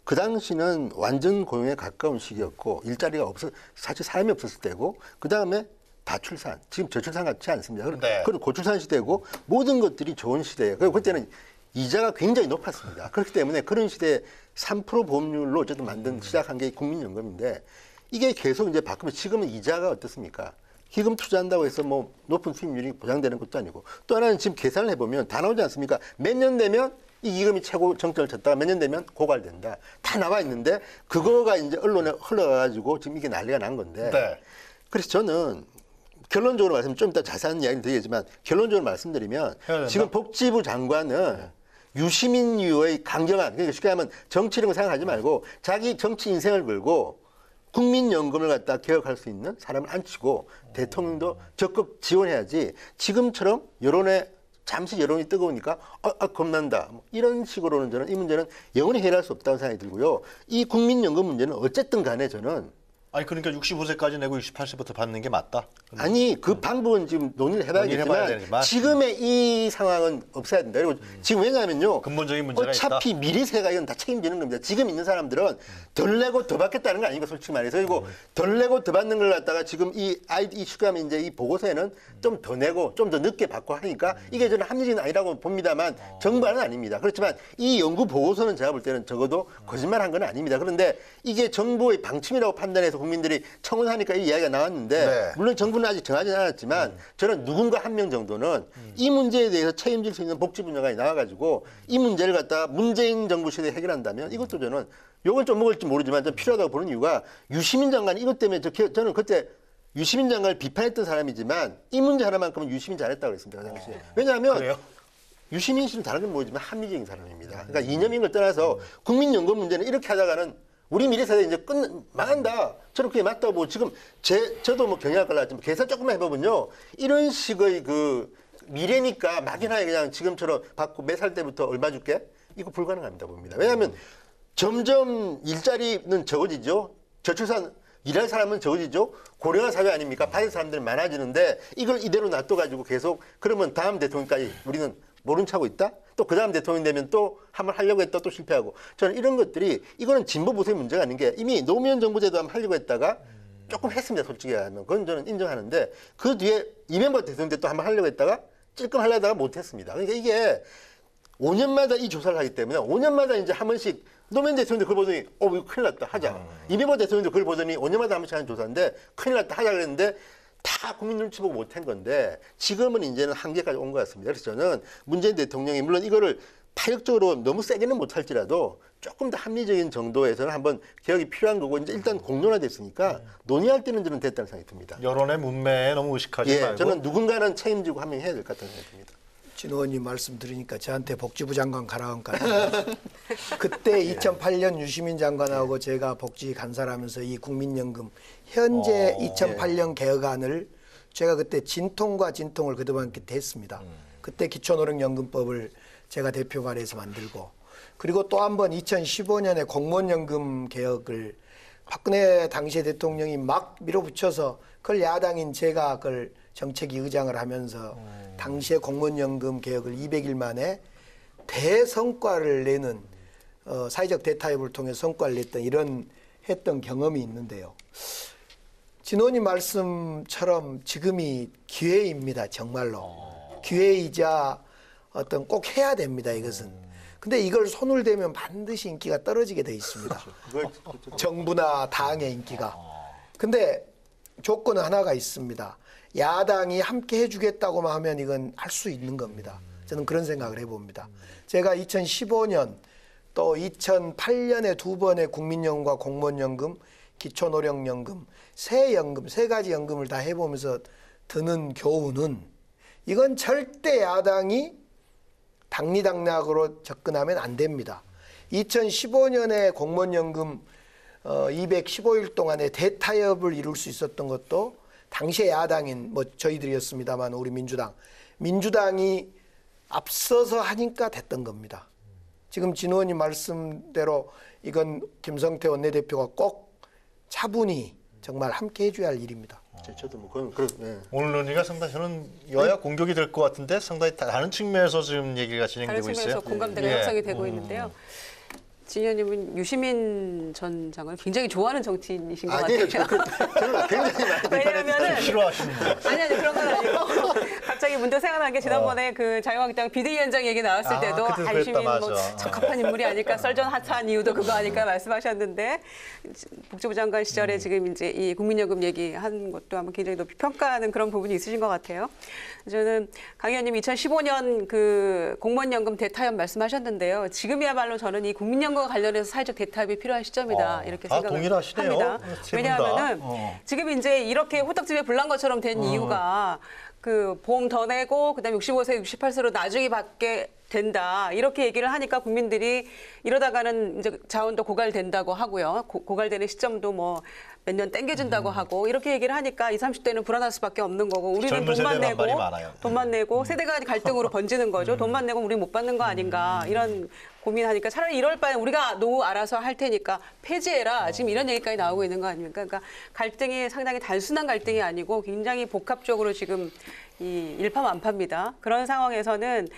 그 당시는 완전 고용에 가까운 시기였고 일자리가 사실 사람이 없었을 때고 그 다음에 다출산 지금 저출산 같지 않습니다. 그리고 고출산 시대고 모든 것들이 좋은 시대예요. 그리고 그때는 이자가 굉장히 높았습니다. 그렇기 때문에 그런 시대에 3% 보험률로 어쨌든 시작한 게 국민연금인데 이게 계속 이제 바꾸면 지금은 이자가 어떻습니까? 기금 투자한다고 해서 뭐 높은 수익률이 보장되는 것도 아니고 또 하나는 지금 계산을 해보면 다 나오지 않습니까? 몇 년 되면 이 기금이 최고 정점을 쳤다가 몇 년 되면 고갈된다. 다 나와 있는데 그거가 이제 언론에 흘러가가지고 지금 이게 난리가 난 건데 그래서 저는 결론적으로 좀 이따 자세한 이야기를 드리겠지만 결론적으로 말씀드리면 지금 복지부 장관은 유시민유의 강경한 그러니까 쉽게 하면 정치력을 생각하지 말고 자기 정치 인생을 걸고 국민연금을 갖다 개혁할 수 있는 사람을 앉히고 대통령도 적극 지원해야지 지금처럼 잠시 여론이 뜨거우니까 겁난다. 이런 식으로는 저는 이 문제는 영원히 해결할 수 없다고 생각이 들고요. 이 국민연금 문제는 어쨌든 간에 저는 아니 그러니까 65세까지 내고 68세부터 받는 게 맞다? 아니 그 방법은 지금 논의를 해봐야겠지만 지금의 이 상황은 없어야 된다. 그리고 지금 왜냐하면요. 근본적인 문제가 어차피 있다. 미래세가 이건 다 책임지는 겁니다. 지금 있는 사람들은 덜 내고 더 받겠다는 거 아닙니까? 솔직히 말해서. 그리고 덜 내고 더 받는 걸 갖다가 지금 이 슈감이 이제 이 보고서에는 좀 더 내고 좀 더 늦게 받고 하니까 이게 저는 합리적은 아니라고 봅니다만 정반은 아닙니다. 그렇지만 이 연구 보고서는 제가 볼 때는 적어도 거짓말한 건 아닙니다. 그런데 이게 정부의 방침이라고 판단해서 국민들이 청원하니까 이 이야기가 나왔는데 물론 정부는 아직 정하지는 않았지만 저는 누군가 한 명 정도는 이 문제에 대해서 책임질 수 있는 복지부 장관이 나와가지고 이 문제를 갖다가 문재인 정부 시대에 해결한다면 이것도 저는 욕을 좀 먹을지 모르지만 좀 필요하다고 보는 이유가 유시민 장관이 이것 때문에 저는 그때 유시민 장관을 비판했던 사람이지만 이 문제 하나만큼은 유시민 잘했다고 그랬습니다. 그 당시에. 왜냐하면 유시민 씨는 다른 건 모르지만 합리적인 사람입니다. 그러니까 이념인 걸 떠나서 국민연금 문제는 이렇게 하다가는 우리 미래세대 이제 망한다. 저는 그게 맞다고 보고 지금 저도 뭐 경영학과 나왔지만 계산 조금만 해보면요. 이런 식의 그 미래니까 막연하게 그냥 지금처럼 받고 몇 살 때부터 얼마 줄게? 이거 불가능합니다 봅니다. 왜냐하면 점점 일자리는 적어지죠. 저출산 일할 사람은 적어지죠. 고령화 사회 아닙니까? 받을 사람들이 많아지는데 이걸 이대로 놔둬가지고 계속 그러면 다음 대통령까지 우리는 모른 척하고 있다? 또 그 다음 대통령 되면 또 한번 하려고 했다 또 실패하고 저는 이런 것들이 이거는 진보 보수의 문제가 아닌 게 이미 노무현 정부 제도 한번 하려고 했다가 조금 했습니다. 솔직히 하면 그건 저는 인정하는데 그 뒤에 이명박 대통령 때 또 한번 하려고 했다가 찔끔 하려다가 못했습니다. 그러니까 이게 5년마다 이 조사를 하기 때문에 5년마다 이제 한 번씩 노무현 대통령도 그걸 보더니 이거 큰일 났다 하자. 이명박 대통령도 그걸 보더니 5년마다 한 번씩 하는 조사인데 큰일 났다 하자 그랬는데 다 국민 눈치 보고 못한 건데 지금은 이제는 한계까지 온 것 같습니다. 그래서 저는 문재인 대통령이 물론 이거를 파격적으로 너무 세게는 못할지라도 조금 더 합리적인 정도에서는 한번 개혁이 필요한 거고 이제 일단 공론화됐으니까 논의할 때는 저는 됐다는 생각이 듭니다. 여론의 문매에 너무 의식하지 말고. 저는 누군가는 책임지고 한 명이 해야 될 것 같다는 생각이 듭니다. 진 의원님 말씀 들으니까 저한테 복지부 장관 가라한 거 아니에요. 그때 2008년 유시민 장관하고 제가 복지 간사를 하면서 이 국민연금 현재 2008년 개혁안을 제가 그때 진통과 진통을 그동안 했습니다. 그때 기초노령연금법을 제가 대표 발의해서 만들고 그리고 또 한 번 2015년에 공무원연금 개혁을 박근혜 당시의 대통령이 막 밀어붙여서 그걸 야당인 제가 그걸 정책위 의장을 하면서 당시에 공무원연금 개혁을 200일 만에 대성과를 내는 사회적 대타협을 통해 성과를 냈던 이런 했던 경험이 있는데요. 진 의원님 말씀처럼 지금이 기회입니다. 정말로. 기회이자 어떤 꼭 해야 됩니다. 이것은. 근데 이걸 손을 대면 반드시 인기가 떨어지게 돼 있습니다. 정부나 당의 인기가. 근데 조건은 하나가 있습니다. 야당이 함께 해주겠다고만 하면 이건 할 수 있는 겁니다. 저는 그런 생각을 해봅니다. 제가 2015년 또 2008년에 두 번의 국민연금과 공무원연금, 기초노령연금, 새연금, 세 가지 연금을 다 해보면서 드는 교훈은 이건 절대 야당이 당리당략으로 접근하면 안 됩니다. 2015년에 공무원연금 215일 동안에 대타협을 이룰 수 있었던 것도 당시의 야당인 뭐 저희들이었습니다만 우리 민주당이 앞서서 하니까 됐던 겁니다. 지금 진 의원님 말씀대로 이건 김성태 원내대표가 꼭 차분히 정말 함께 해줘야 할 일입니다. 저도 뭐 그런 오늘 논의가 상당히 저는 여야 공격이 될 것 같은데 상당히 다른 측면에서 지금 얘기가 진행되고 다른 있어요. 측면에서 공감대가 형성이 되고 있는데요. 진 의원님은 유시민 전 장관을 굉장히 좋아하는 정치인이신 것 같아요. 저는 굉장히 많이 왜냐하면은 싫어하시는데. 아니 그런 건 아니고 갑자기 문득 생각난 게 지난번에 그 자유한국당 비대위원장 얘기 나왔을 때도 유시민 뭐 적합한 인물이 아닐까 썰전 핫한 이유도 그거 아닐까 말씀하셨는데 복지부 장관 시절에 지금 이제 이 국민연금 얘기한 것도 한번 굉장히 높이 평가하는 그런 부분이 있으신 것 같아요. 저는 강 의원님 2015년 그 공무원연금 대타협 말씀하셨는데요. 지금이야말로 저는 이 국민연금과 관련해서 사회적 대타협이 필요한 시점이다 이렇게 생각을 동일하시네요. 합니다. 왜냐하면은 지금 이제 이렇게 호떡집에 불난 것처럼 된 이유가 그 보험 더 내고 그다음에 65세, 68세로 나중에 받게 된다 이렇게 얘기를 하니까 국민들이 이러다가는 이제 자원도 고갈된다고 하고요. 고갈되는 시점도 뭐 몇 년 땡겨준다고 하고 이렇게 얘기를 하니까 20, 30대는 불안할 수밖에 없는 거고 우리는 돈만 내고 세대 간 갈등으로 번지는 거죠. 돈만 내고 우리 못 받는 거 아닌가 이런 고민하니까 차라리 이럴 바에 우리가 노후 알아서 할 테니까 폐지해라 지금 이런 얘기까지 나오고 있는 거 아닙니까? 그러니까 갈등이 상당히 단순한 갈등이 아니고 굉장히 복합적으로 지금 이 일파만파입니다. 그런 상황에서는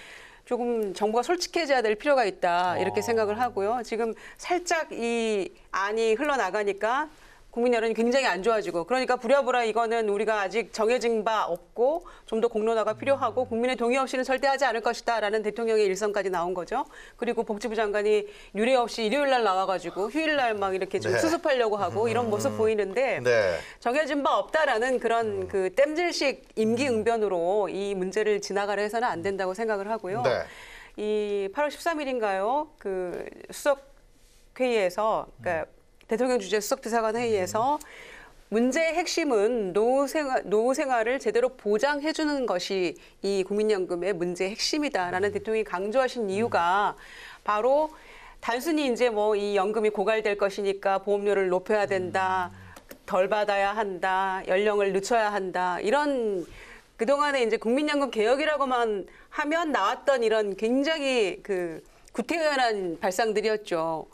조금 정부가 솔직해져야 될 필요가 있다 이렇게 생각을 하고요. 지금 살짝 이 안이 흘러나가니까 국민 여론이 굉장히 안 좋아지고 그러니까 부랴부랴 이거는 우리가 아직 정해진 바 없고 좀 더 공론화가 필요하고 국민의 동의 없이는 절대 하지 않을 것이다라는 대통령의 일성까지 나온 거죠. 그리고 복지부 장관이 유례 없이 일요일 날 나와가지고 휴일 날 막 이렇게 좀 수습하려고 하고 이런 모습 보이는데 정해진 바 없다라는 그런 그 땜질식 임기응변으로 이 문제를 지나가려 해서는 안 된다고 생각을 하고요. 이 8월 13일인가요? 그 수석 회의에서 그러니까 대통령 주재 수석비서관 회의에서 문제의 핵심은 노후 생활을 제대로 보장해 주는 것이 이 국민연금의 문제의 핵심이다라는 대통령이 강조하신 이유가 바로 단순히 이제 뭐 이 연금이 고갈될 것이니까 보험료를 높여야 된다, 덜 받아야 한다, 연령을 늦춰야 한다 이런 그동안에 이제 국민연금 개혁이라고만 하면 나왔던 이런 굉장히 그 구태의연한 발상들이었죠.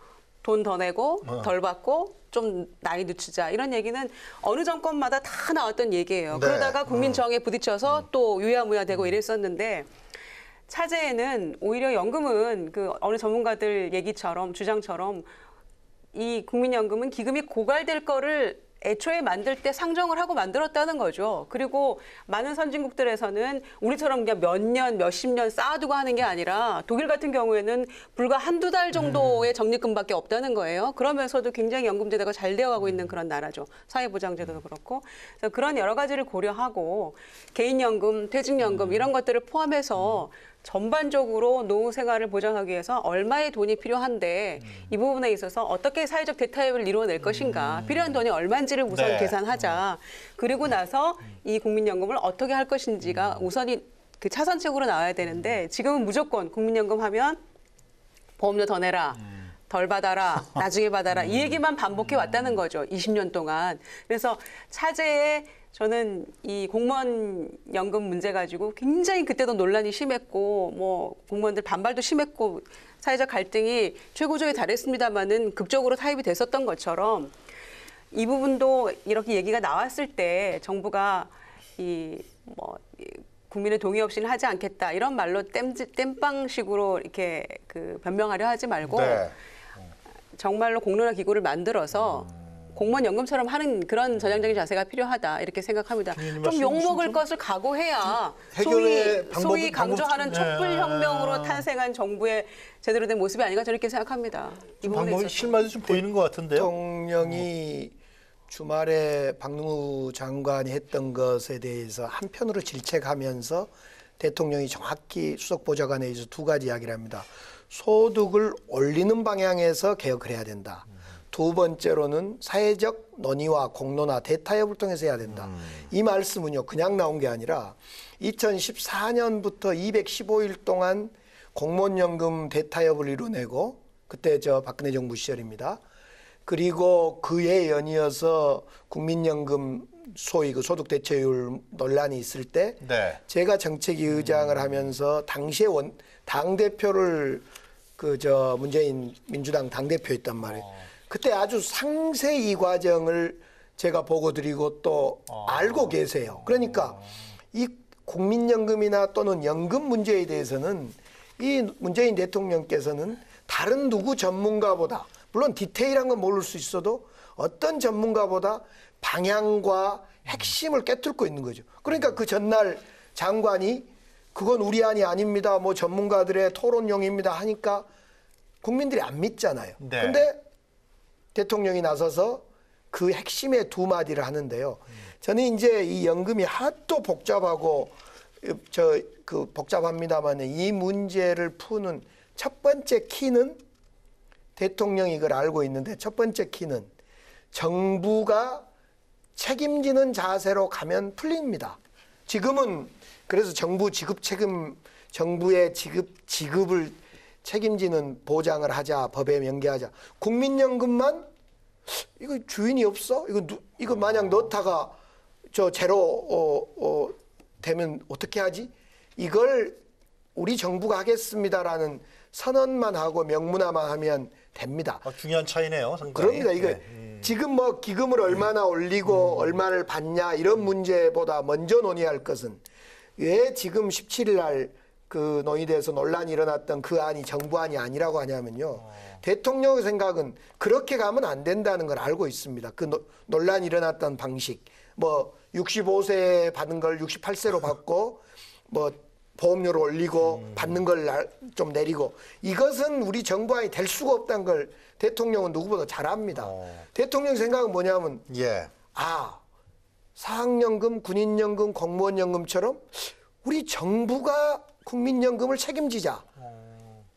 돈 더 내고 덜 받고 좀 나이 늦추자 이런 얘기는 어느 정권마다 다 나왔던 얘기예요. 그러다가 국민정에 부딪혀서 또 유야무야되고 이랬었는데 차제에는 오히려 연금은 그 어느 전문가들 얘기처럼 주장처럼 이 국민연금은 기금이 고갈될 거를 애초에 만들 때 상정을 하고 만들었다는 거죠. 그리고 많은 선진국들에서는 우리처럼 그냥 몇 년, 몇십 년 쌓아두고 하는 게 아니라 독일 같은 경우에는 불과 한두 달 정도의 적립금밖에 없다는 거예요. 그러면서도 굉장히 연금제도가 잘 되어가고 있는 그런 나라죠. 사회보장제도도 그렇고. 그래서 그런 여러 가지를 고려하고 개인연금, 퇴직연금 이런 것들을 포함해서 전반적으로 노후 생활을 보장하기 위해서 얼마의 돈이 필요한데 이 부분에 있어서 어떻게 사회적 대타협을 이루어낼 것인가, 필요한 돈이 얼마인지를 우선 네. 계산하자. 그리고 나서 이 국민연금을 어떻게 할 것인지가 우선이 그 차선책으로 나와야 되는데 지금은 무조건 국민연금 하면 보험료 더 내라. 덜 받아라, 나중에 받아라 이 얘기만 반복해 왔다는 거죠. 20년 동안. 그래서 차제에 저는 이 공무원 연금 문제 가지고 굉장히 그때도 논란이 심했고 뭐 공무원들 반발도 심했고 사회적 갈등이 최고조에 달했습니다마는 극적으로 타협이 됐었던 것처럼 이 부분도 이렇게 얘기가 나왔을 때 정부가 국민의 동의 없이는 하지 않겠다 이런 말로 땜빵식으로 이렇게 그 변명하려 하지 말고 네. 정말로 공론화 기구를 만들어서 공무원 연금처럼 하는 그런 전향적인 자세가 필요하다 이렇게 생각합니다. 좀 욕먹을 것을 각오해야 해결의 소위 강조하는 방법- 촛불혁명으로 탄생한 정부의 제대로 된 모습이 아닌가 저렇게 생각합니다. 이 부분에 방법이 있어서. 실마리 좀 보이는 것 같은데요. 대통령이 주말에 박능우 장관이 했던 것에 대해서 한편으로 질책하면서 대통령이 정확히 수석보좌관에 의해서 두 가지 이야기를 합니다. 소득을 올리는 방향에서 개혁을 해야 된다. 두 번째로는 사회적 논의와 공론화, 대타협을 통해서 해야 된다. 이 말씀은요, 그냥 나온 게 아니라 2014년부터 215일 동안 공무원연금 대타협을 이뤄내고 그때 박근혜 정부 시절입니다. 그리고 그에 연이어서 국민연금 소위 그 소득 대체율 논란이 있을 때 네. 제가 정책위 의장을 하면서 당시에 당대표를 문재인 민주당 당대표였단 말이에요. 그때 아주 상세히 이 과정을 제가 보고 드리고 또 알고 계세요. 그러니까 이 국민연금이나 또는 연금 문제에 대해서는 이 문재인 대통령께서는 다른 누구 전문가보다 물론 디테일한 건 모를 수 있어도 어떤 전문가보다 방향과 핵심을 꿰뚫고 있는 거죠. 그러니까 그 전날 장관이 그건 우리 안이 아닙니다. 뭐 전문가들의 토론용입니다 하니까 국민들이 안 믿잖아요. 네. 근데 대통령이 나서서 그 핵심의 두 마디를 하는데요. 저는 이제 이 연금이 하도 복잡하고 복잡합니다만 이 문제를 푸는 첫 번째 키는 대통령이 이걸 알고 있는데 첫 번째 키는 정부가 책임지는 자세로 가면 풀립니다. 지금은 그래서 정부 지급 책임, 정부의 지급을 책임지는 보장을 하자, 법에 명기하자. 국민연금만 이거 주인이 없어? 이거 만약 넣다가 제로 되면 어떻게 하지? 이걸 우리 정부가 하겠습니다라는 선언만 하고 명문화만 하면 됩니다. 중요한 차이네요. 상당히. 그럽니다. 이게 지금 뭐 기금을 얼마나 올리고 얼마를 받냐 이런 문제보다 먼저 논의할 것은 왜 지금 17일 날 그 논의돼서 논란이 일어났던 그 안이 정부안이 아니라고 하냐면요. 대통령의 생각은 그렇게 가면 안 된다는 걸 알고 있습니다. 그 논란이 일어났던 방식. 뭐 65세 받은 걸 68세로 받고 뭐 보험료를 올리고 받는 걸 좀 내리고 이것은 우리 정부안이 될 수가 없다는 걸 대통령은 누구보다 잘 압니다. 대통령 생각은 뭐냐면 사학연금, 군인연금, 공무원연금처럼 우리 정부가 국민연금을 책임지자.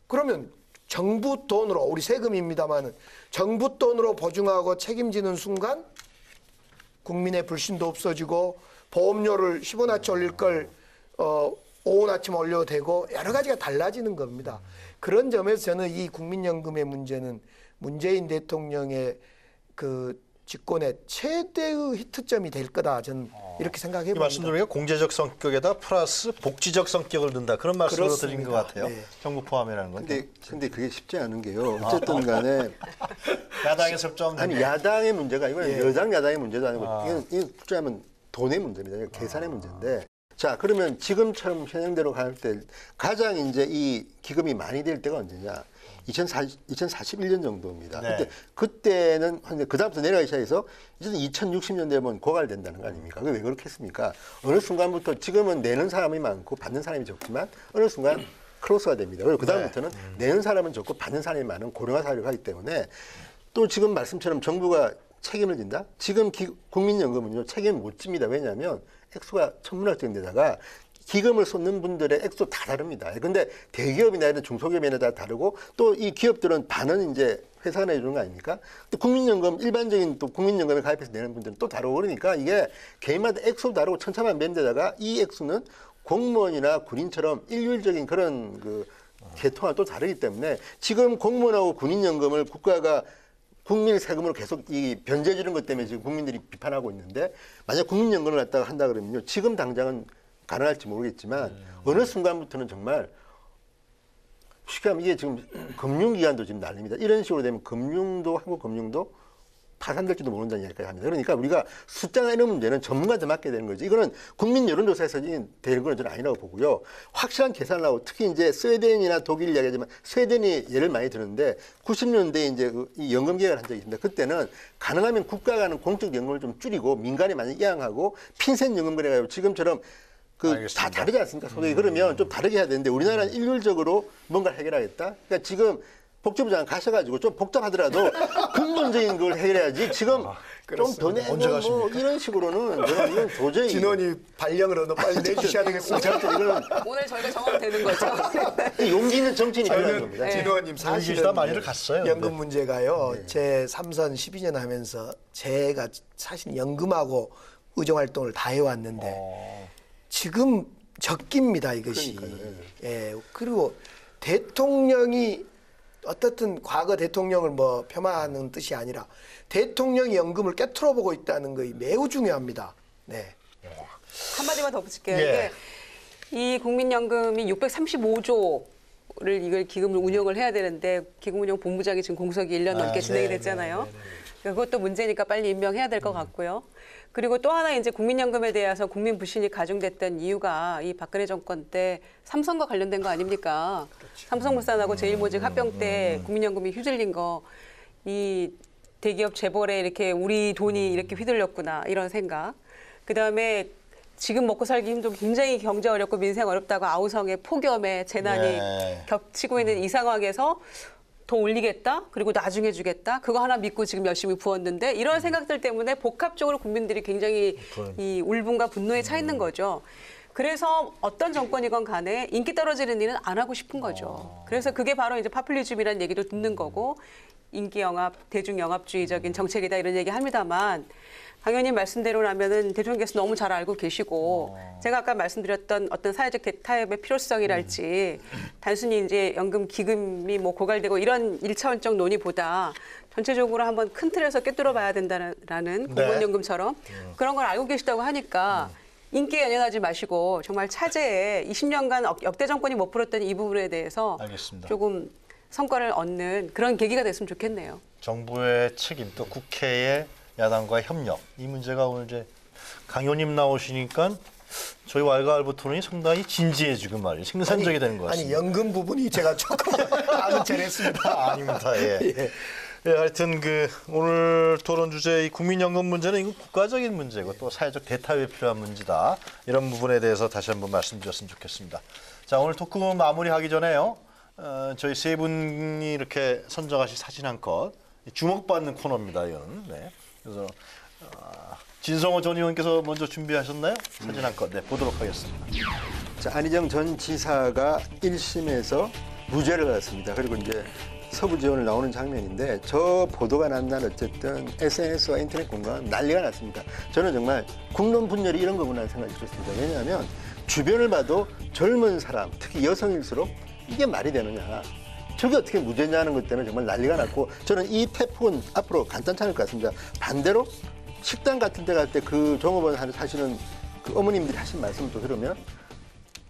그러면 정부 돈으로 우리 세금입니다마는 정부 돈으로 보증하고 책임지는 순간 국민의 불신도 없어지고 보험료를 15나치 올릴 걸 오후 아침 올려도 되고 여러 가지가 달라지는 겁니다. 그런 점에서 저는 이 국민연금의 문제는 문재인 대통령의 그 집권의 최대의 히트점이 될 거다. 저는 이렇게 생각해 봅니다. 말씀 드리니까 공제적 성격에다 플러스 복지적 성격을 넣는다. 그런 말씀으로 드린 것 같아요. 네. 정부 포함이라는 건. 근데 그게 쉽지 않은 게요. 어쨌든 간에 야당에서 좀 아니 야당의 문제가 이거는 여당 야당의 문제도 아니고 이건 투자하면 돈의 문제입니다. 이건 계산의 문제인데. 자, 그러면 지금처럼 현행대로 갈 때 가장 이제 이 기금이 많이 될 때가 언제냐? 2041년 정도입니다. 네. 그때는 그다음부터 내려가기 시작해서 이제 2060년 되면 고갈된다는 거 아닙니까? 그게 왜 그렇겠습니까? 어느 순간부터 지금은 내는 사람이 많고 받는 사람이 적지만 어느 순간 크로스가 됩니다. 그리고 그다음부터는 내는 사람은 적고 받는 사람이 많은 고령화 사회로 가기 때문에 또 지금 말씀처럼 정부가 책임을 진다? 지금 국민연금은요 책임을 못 집니다. 왜냐하면 액수가 천문학적인 데다가 기금을 쏟는 분들의 액수 다 다릅니다. 근데 대기업이나 이런 중소기업이나 다 다르고 또 이 기업들은 반은 이제 회사가 내주는 거 아닙니까? 또 국민연금 일반적인 또 국민연금에 가입해서 내는 분들은 또 다르고 그러니까 이게 개인마다 액수도 다르고 천차만별인데다가 이 액수는 공무원이나 군인처럼 일률적인 그런 그 계통과 또 다르기 때문에 지금 공무원하고 군인연금을 국가가 국민 세금으로 계속 이 변제 주는 것 때문에 지금 국민들이 비판하고 있는데 만약 국민연금을 갖다가 한다 그러면요. 지금 당장은 가능할지 모르겠지만 어느 순간부터는 정말 쉽게 하면 이게 지금 금융기관도 지금 난립니다. 이런 식으로 되면 금융도 한국 금융도 파산될지도 모른다는 이야기까지 합니다. 그러니까 우리가 숫자나 이런 문제는 전문가한테 맡게 되는 거죠. 이거는 국민 여론조사에서 되는 건 저는 아니라고 보고요. 확실한 계산을 하고 특히 이제 스웨덴이나 독일 이야기하지만 스웨덴이 예를 많이 드는데 90년대에 이제 이 연금 개혁을 한 적이 있습니다. 그때는 가능하면 국가가 하는 공적 연금을 좀 줄이고 민간이 많이 이양하고 핀셋 연금 그래가지고 지금처럼 다 다르지 않습니까? 소득이 그러면 좀 다르게 해야 되는데 우리나라는 일률적으로 뭔가를 해결하겠다. 그러니까 지금 복지부 장관 가셔가지고 좀 복잡하더라도 근본적인 걸 해결해야지 지금 좀 더 내고 뭐 이런 식으로는 저는 이건 도저히 진원이 발령을 빨리 내주셔야 되겠습니다. 오늘 저희가 정하면 되는 거죠. 용기 있는 정치인이 필요한 겁니다. 진원님 사실은 많이를 갔어요. 연금 문제가요. 제 3선 12년 하면서 제가 사실 연금하고 의정활동을 다 해왔는데 지금 적깁니다 이것이. 예. 그리고 대통령이 어떻든 과거 대통령을 뭐 폄하하는 뜻이 아니라 대통령이 연금을 깨트려 보고 있다는 것이 매우 중요합니다. 네. 한마디만 더 붙일게요. 예. 이 국민연금이 635조를 이걸 기금을 운영을 해야 되는데 기금운용본부장이 지금 공석이 1년 넘게 진행이 됐잖아요. 그것도 문제니까 빨리 임명해야 될 것 같고요. 그리고 또 하나 이제 국민연금에 대해서 국민 불신이 가중됐던 이유가 이 박근혜 정권 때 삼성과 관련된 거 아닙니까? 삼성물산하고 제일모직 합병 때 국민연금이 휘둘린 거, 이 대기업 재벌에 이렇게 우리 돈이 이렇게 휘둘렸구나 이런 생각. 그 다음에 지금 먹고 살기 힘들고 굉장히 경제 어렵고 민생 어렵다고 아우성에 폭염에 재난이 겹치고 있는 이 상황에서 더 올리겠다, 그리고 나중에 주겠다, 그거 하나 믿고 지금 열심히 부었는데 이런 생각들 때문에 복합적으로 국민들이 굉장히 이 울분과 분노에 차 있는 거죠. 그래서 어떤 정권이건 간에 인기 떨어지는 일은 안 하고 싶은 거죠. 그래서 그게 바로 이제 파퓰리즘이라는 얘기도 듣는 거고 인기 영합, 대중 영합주의적인 정책이다 이런 얘기 합니다만 당연히 말씀대로라면은 대통령께서 너무 잘 알고 계시고 제가 아까 말씀드렸던 어떤 사회적 대타협의 필요성이랄지 단순히 이제 연금 기금이 뭐 고갈되고 이런 1차원적 논의보다 전체적으로 한번 큰 틀에서 꿰뚫어 봐야 된다는 공무원연금처럼 그런 걸 알고 계시다고 하니까 인기에 연연하지 마시고 정말 차제에 20년간 역대 정권이 못 풀었던 이 부분에 대해서 조금 성과를 얻는 그런 계기가 됐으면 좋겠네요. 정부의 책임 또 국회의 야당과의 협력 이 문제가 오늘 이제 강 의원님 나오시니까 저희 왈가왈부 토론이 상당히 진지해지고 말이에요. 생산적이 되는 것 같습니다. 아니 연금 부분이 제가 조금 아는 체했습니다. 아닙니다. 예. 예, 하여튼 오늘 토론 주제 이 국민연금 문제는 이거 국가적인 문제고 또 사회적 대타협이 필요한 문제다. 이런 부분에 대해서 다시 한번 말씀드렸으면 좋겠습니다. 자, 오늘 토크 마무리하기 전에요. 저희 세 분이 이렇게 선정하신 사진 한 컷 주목받는 코너입니다. 이건. 네. 그래서 진성호 전 의원께서 먼저 준비하셨나요? 사진 한 컷 보도록 하겠습니다. 자, 안희정 전 지사가 1심에서 무죄를 받았습니다. 그리고 이제 서부지원을 나오는 장면인데 저 보도가 난 날 어쨌든 SNS와 인터넷 공간 난리가 났습니다. 저는 정말 국론 분열이 이런 거구나 생각이 들었습니다. 왜냐하면 주변을 봐도 젊은 사람, 특히 여성일수록 이게 말이 되느냐. 저게 어떻게 무죄냐는 것 때문에 정말 난리가 났고 저는 이 태풍은 앞으로 간단치 않을 것 같습니다. 반대로 식당 같은 데 갈 때 그 종업원 하시는 그 어머님들이 하신 말씀을 또 들으면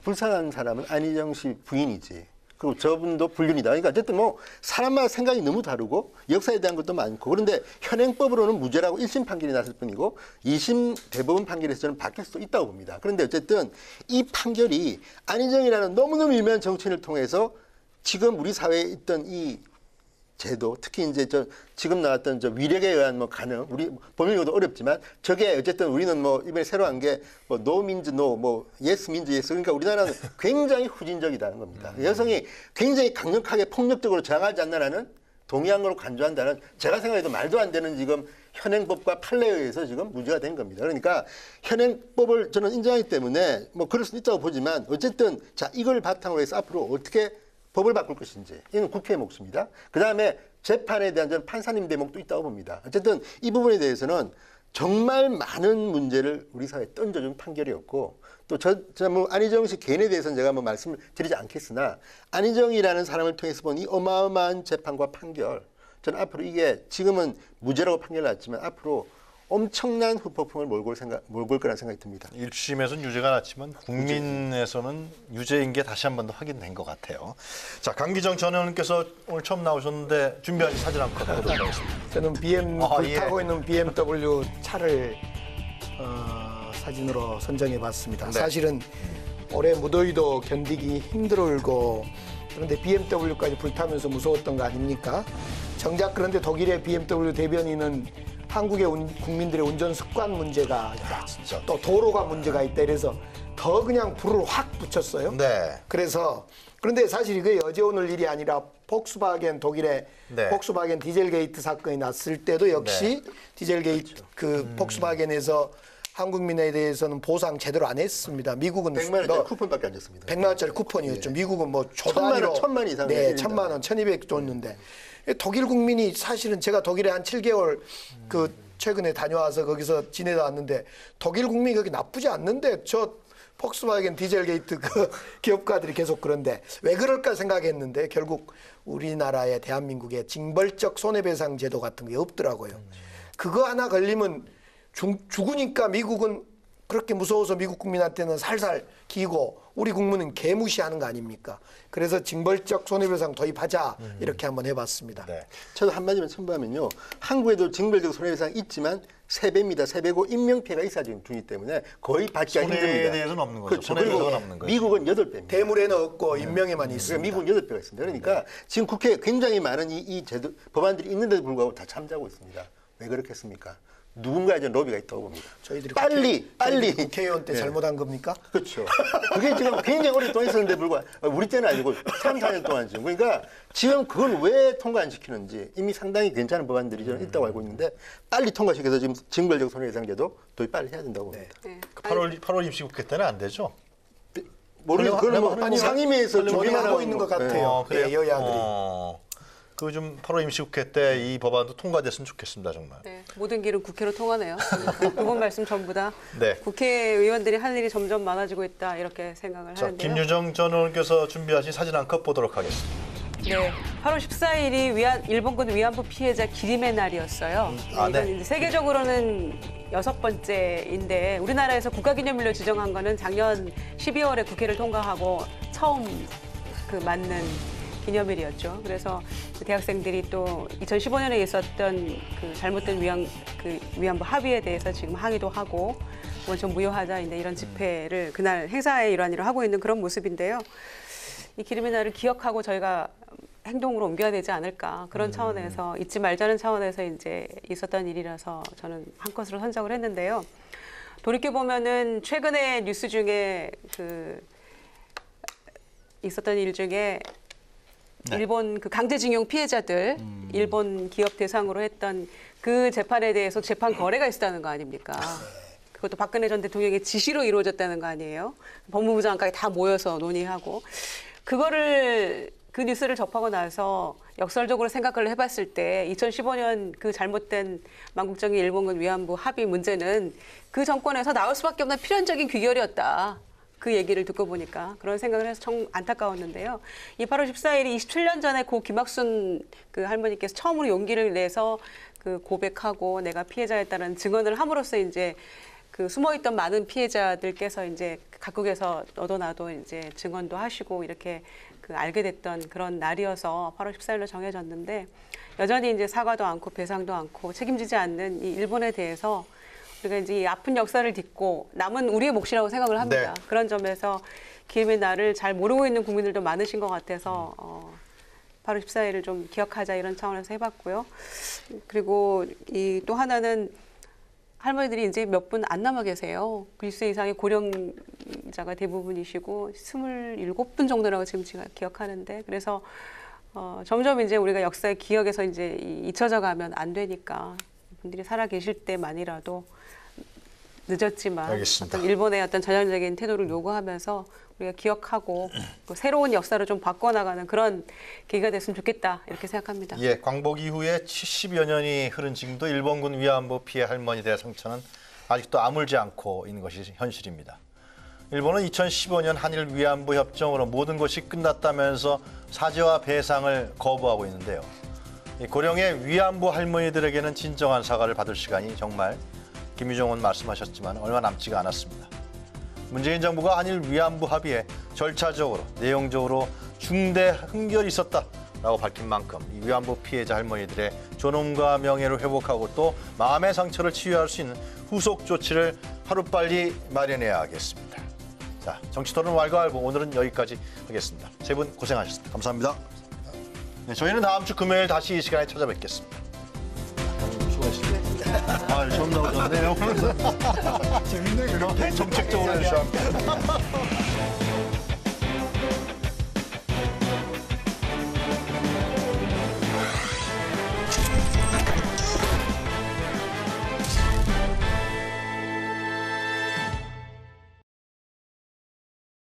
불쌍한 사람은 안희정 씨 부인이지. 그리고 저분도 불륜이다. 그러니까 어쨌든 뭐 사람마다 생각이 너무 다르고 역사에 대한 것도 많고 그런데 현행법으로는 무죄라고 1심 판결이 났을 뿐이고 2심 대법원 판결에서 저는 바뀔 수도 있다고 봅니다. 그런데 어쨌든 이 판결이 안희정이라는 너무너무 유명한 정치인을 통해서 지금 우리 사회에 있던 이 제도, 특히 이제 지금 나왔던 위력에 의한 가능, 우리 법률적으로도 어렵지만 저게 어쨌든 우리는 이번에 새로 한 게 노 민즈 노, 예스 민즈 예스. 그러니까 우리나라는 굉장히 후진적이다는 겁니다. 여성이 굉장히 강력하게 폭력적으로 저항하지 않나라는 동의한 걸로 간주한다는 제가 생각해도 말도 안 되는 지금 현행법과 판례에 의해서 지금 무죄가 된 겁니다. 그러니까 현행법을 저는 인정하기 때문에 뭐 그럴 수 있다고 보지만 어쨌든 자 이걸 바탕으로 해서 앞으로 어떻게 법을 바꿀 것인지 이건 국회의 몫입니다. 그다음에 재판에 대한 저는 판사님 대목도 있다고 봅니다. 어쨌든 이 부분에 대해서는 정말 많은 문제를 우리 사회에 던져준 판결이었고 또 뭐 안희정 씨 개인에 대해서는 제가 뭐 말씀을 드리지 않겠으나 안희정이라는 사람을 통해서 본 이 어마어마한 재판과 판결 저는 앞으로 이게 지금은 무죄라고 판결 났지만 앞으로 엄청난 후폭풍을 몰고 올 거라는 생각이 듭니다. 1심에서는 유죄가 났지만 국민에서는 유죄인 게 다시 한 번 더 확인된 것 같아요. 자, 강기정 전 의원님께서 오늘 처음 나오셨는데 준비하신 사진 한 컷 보도록 하겠습니다. 저는 불타고 있는 BMW 차를 사진으로 선정해봤습니다. 네. 사실은 올해 무더위도 견디기 힘들고 그런데 BMW까지 불타면서 무서웠던 거 아닙니까? 정작 그런데 독일의 BMW 대변인은 한국의 국민들의 운전 습관 문제가 진짜. 또 도로가 문제가 있다 이래서 더 그냥 불을 확 붙였어요. 네. 그래서 그런데 사실 이게 어제 오늘 일이 아니라 폭스바겐 독일의 네. 폭스바겐 디젤게이트 사건이 났을 때도 역시 디젤게이트 그 폭스바겐에서 한국민에 대해서는 보상 제대로 안 했습니다. 미국은 100만 원짜리 쿠폰밖에 안 줬습니다. 100만 원짜리 쿠폰이었죠. 미국은 뭐 1,000만 원 이상. 네, 1,000만 원, 1,200 줬는데 독일 국민이 사실은 제가 독일에 한 7개월 그 최근에 다녀와서 거기서 지내다 왔는데 독일 국민이 그렇게 나쁘지 않는데 저 폭스바겐 디젤게이트 그 기업가들이 계속 그런데 왜 그럴까 생각했는데 결국 우리나라의 대한민국의 징벌적 손해배상 제도 같은 게 없더라고요. 그거 하나 걸리면 죽으니까 미국은 그렇게 무서워서 미국 국민한테는 살살 기고 우리 국민은 개무시하는 거 아닙니까? 그래서 징벌적 손해배상 도입하자 이렇게 한번 해봤습니다. 네. 저도 한마디만 첨부하면요. 한국에도 징벌적 손해배상 있지만 3배입니다. 3배고 인명피해가 있어야 되기 때문에 거의 받기가 힘듭니다. 손해에 대해서는 없는 거죠. 그렇죠. 손해배상은 그리고 없는 거죠. 미국은 8배입니다. 대물에는 없고 인명에만 있습니다. 미국은 8배가 있습니다. 그러니까 지금 국회에 굉장히 많은 이 제도, 법안들이 있는데도 불구하고 다 참자고 있습니다. 왜 그렇겠습니까? 누군가의 좀 로비가 있다고 봅니다. 저희들이 빨리 국회의원 때 네. 잘못한 겁니까? 그렇죠. 그게 지금 굉장히 오랫동안 있었는데 불구하고 우리 때는 아니고 3, 4년 동안 지금. 그러니까 지금 그걸 왜 통과 안 시키는지 이미 상당히 괜찮은 법안들이 저는 있다고 알고 있는데 빨리 통과시켜서 지금 징벌적 손해배상제도 도입 빨리 해야 된다고 봅니다. 네. 8월 임시국회 때는 안 되죠? 모르겠어요. 그건 뭐 상임위에서 준비만 하고 있는 것 같아요. 그래요? 네, 여야들이. 그 좀 8월 임시국회 때 이 법안도 통과됐으면 좋겠습니다, 정말. 네, 모든 길은 국회로 통하네요. 그분 말씀 전부 다 네. 국회의원들이 할 일이 점점 많아지고 있다 이렇게 생각을 자, 하는데요. 김유정 전 의원께서 준비하신 사진 한 컷 보도록 하겠습니다. 네, 8월 14일이 일본군 위안부 피해자 기림의 날이었어요. 아, 네. 이건 이제 세계적으로는 6번째인데 우리나라에서 국가기념일로 지정한 거는 작년 12월에 국회를 통과하고 처음 그 맞는 기념일이었죠. 그래서 대학생들이 또 2015년에 있었던 그 잘못된 위안부 합의에 대해서 지금 항의도 하고 원천 무효하자 이런 집회를 그날 행사의 일환으로 하고 있는 그런 모습인데요. 이 기림의 날을 기억하고 저희가 행동으로 옮겨야 되지 않을까 그런 차원에서 잊지 말자는 차원에서 이제 있었던 일이라서 저는 한 컷으로 선정을 했는데요. 돌이켜 보면은 최근에 뉴스 중에 그 있었던 일 중에 네. 일본 그 강제징용 피해자들 일본 기업 대상으로 했던 그 재판에 대해서 재판 거래가 있었다는 거 아닙니까? 그것도 박근혜 전 대통령의 지시로 이루어졌다는 거 아니에요? 법무부 장관까지 다 모여서 논의하고 그 뉴스를 접하고 나서 역설적으로 생각을 해봤을 때 2015년 그 잘못된 만국적인 일본군 위안부 합의 문제는 그 정권에서 나올 수밖에 없는 필연적인 귀결이었다. 그 얘기를 듣고 보니까 그런 생각을 해서 참 안타까웠는데요. 이 8월 14일이 27년 전에 고 김학순 그 할머니께서 처음으로 용기를 내서 그 고백하고 내가 피해자였다는 증언을 함으로써 이제 그 숨어있던 많은 피해자들께서 이제 각국에서 너도 나도 이제 증언도 하시고 이렇게 그 알게 됐던 그런 날이어서 8월 14일로 정해졌는데 여전히 이제 사과도 않고 배상도 않고 책임지지 않는 이 일본에 대해서 우리가 이제 이 아픈 역사를 딛고 남은 우리의 몫이라고 생각을 합니다. 네. 그런 점에서 기림의 날을 잘 모르고 있는 국민들도 많으신 것 같아서 8월 14일을 좀 기억하자 이런 차원에서 해봤고요. 그리고 이 또 하나는 할머니들이 이제 몇 분 안 남아 계세요. 90세 이상의 고령자가 대부분이시고 27분 정도라고 지금 제가 기억하는데 그래서 점점 이제 우리가 역사의 기억에서 이제 잊혀져 가면 안 되니까 분들이 살아 계실 때만이라도 늦었지만 알겠습니다. 어떤 일본의 어떤 전향적인 태도를 요구하면서 우리가 기억하고 또 새로운 역사를 좀 바꿔나가는 그런 계기가 됐으면 좋겠다 이렇게 생각합니다. 예, 광복 이후에 70여 년이 흐른 지금도 일본군 위안부 피해 할머니 대 상처는 아직도 아물지 않고 있는 것이 현실입니다. 일본은 2015년 한일 위안부 협정으로 모든 것이 끝났다면서 사죄와 배상을 거부하고 있는데요. 이 고령의 위안부 할머니들에게는 진정한 사과를 받을 시간이 정말 김유정 의원 말씀하셨지만 얼마 남지가 않았습니다. 문재인 정부가 한일 위안부 합의에 절차적으로 내용적으로 중대 흠결이 있었다라고 밝힌 만큼 이 위안부 피해자 할머니들의 존엄과 명예를 회복하고 또 마음의 상처를 치유할 수 있는 후속 조치를 하루빨리 마련해야 하겠습니다. 자, 정치토론 왈가왈부 오늘은 여기까지 하겠습니다. 세 분 고생하셨습니다. 감사합니다. 네, 저희는 다음 주 금요일 다시 이 시간에 찾아뵙겠습니다. 수고하셨습니다. 아, 처음 나오셨네요. 재밌네요. 정책적으로 해주셔.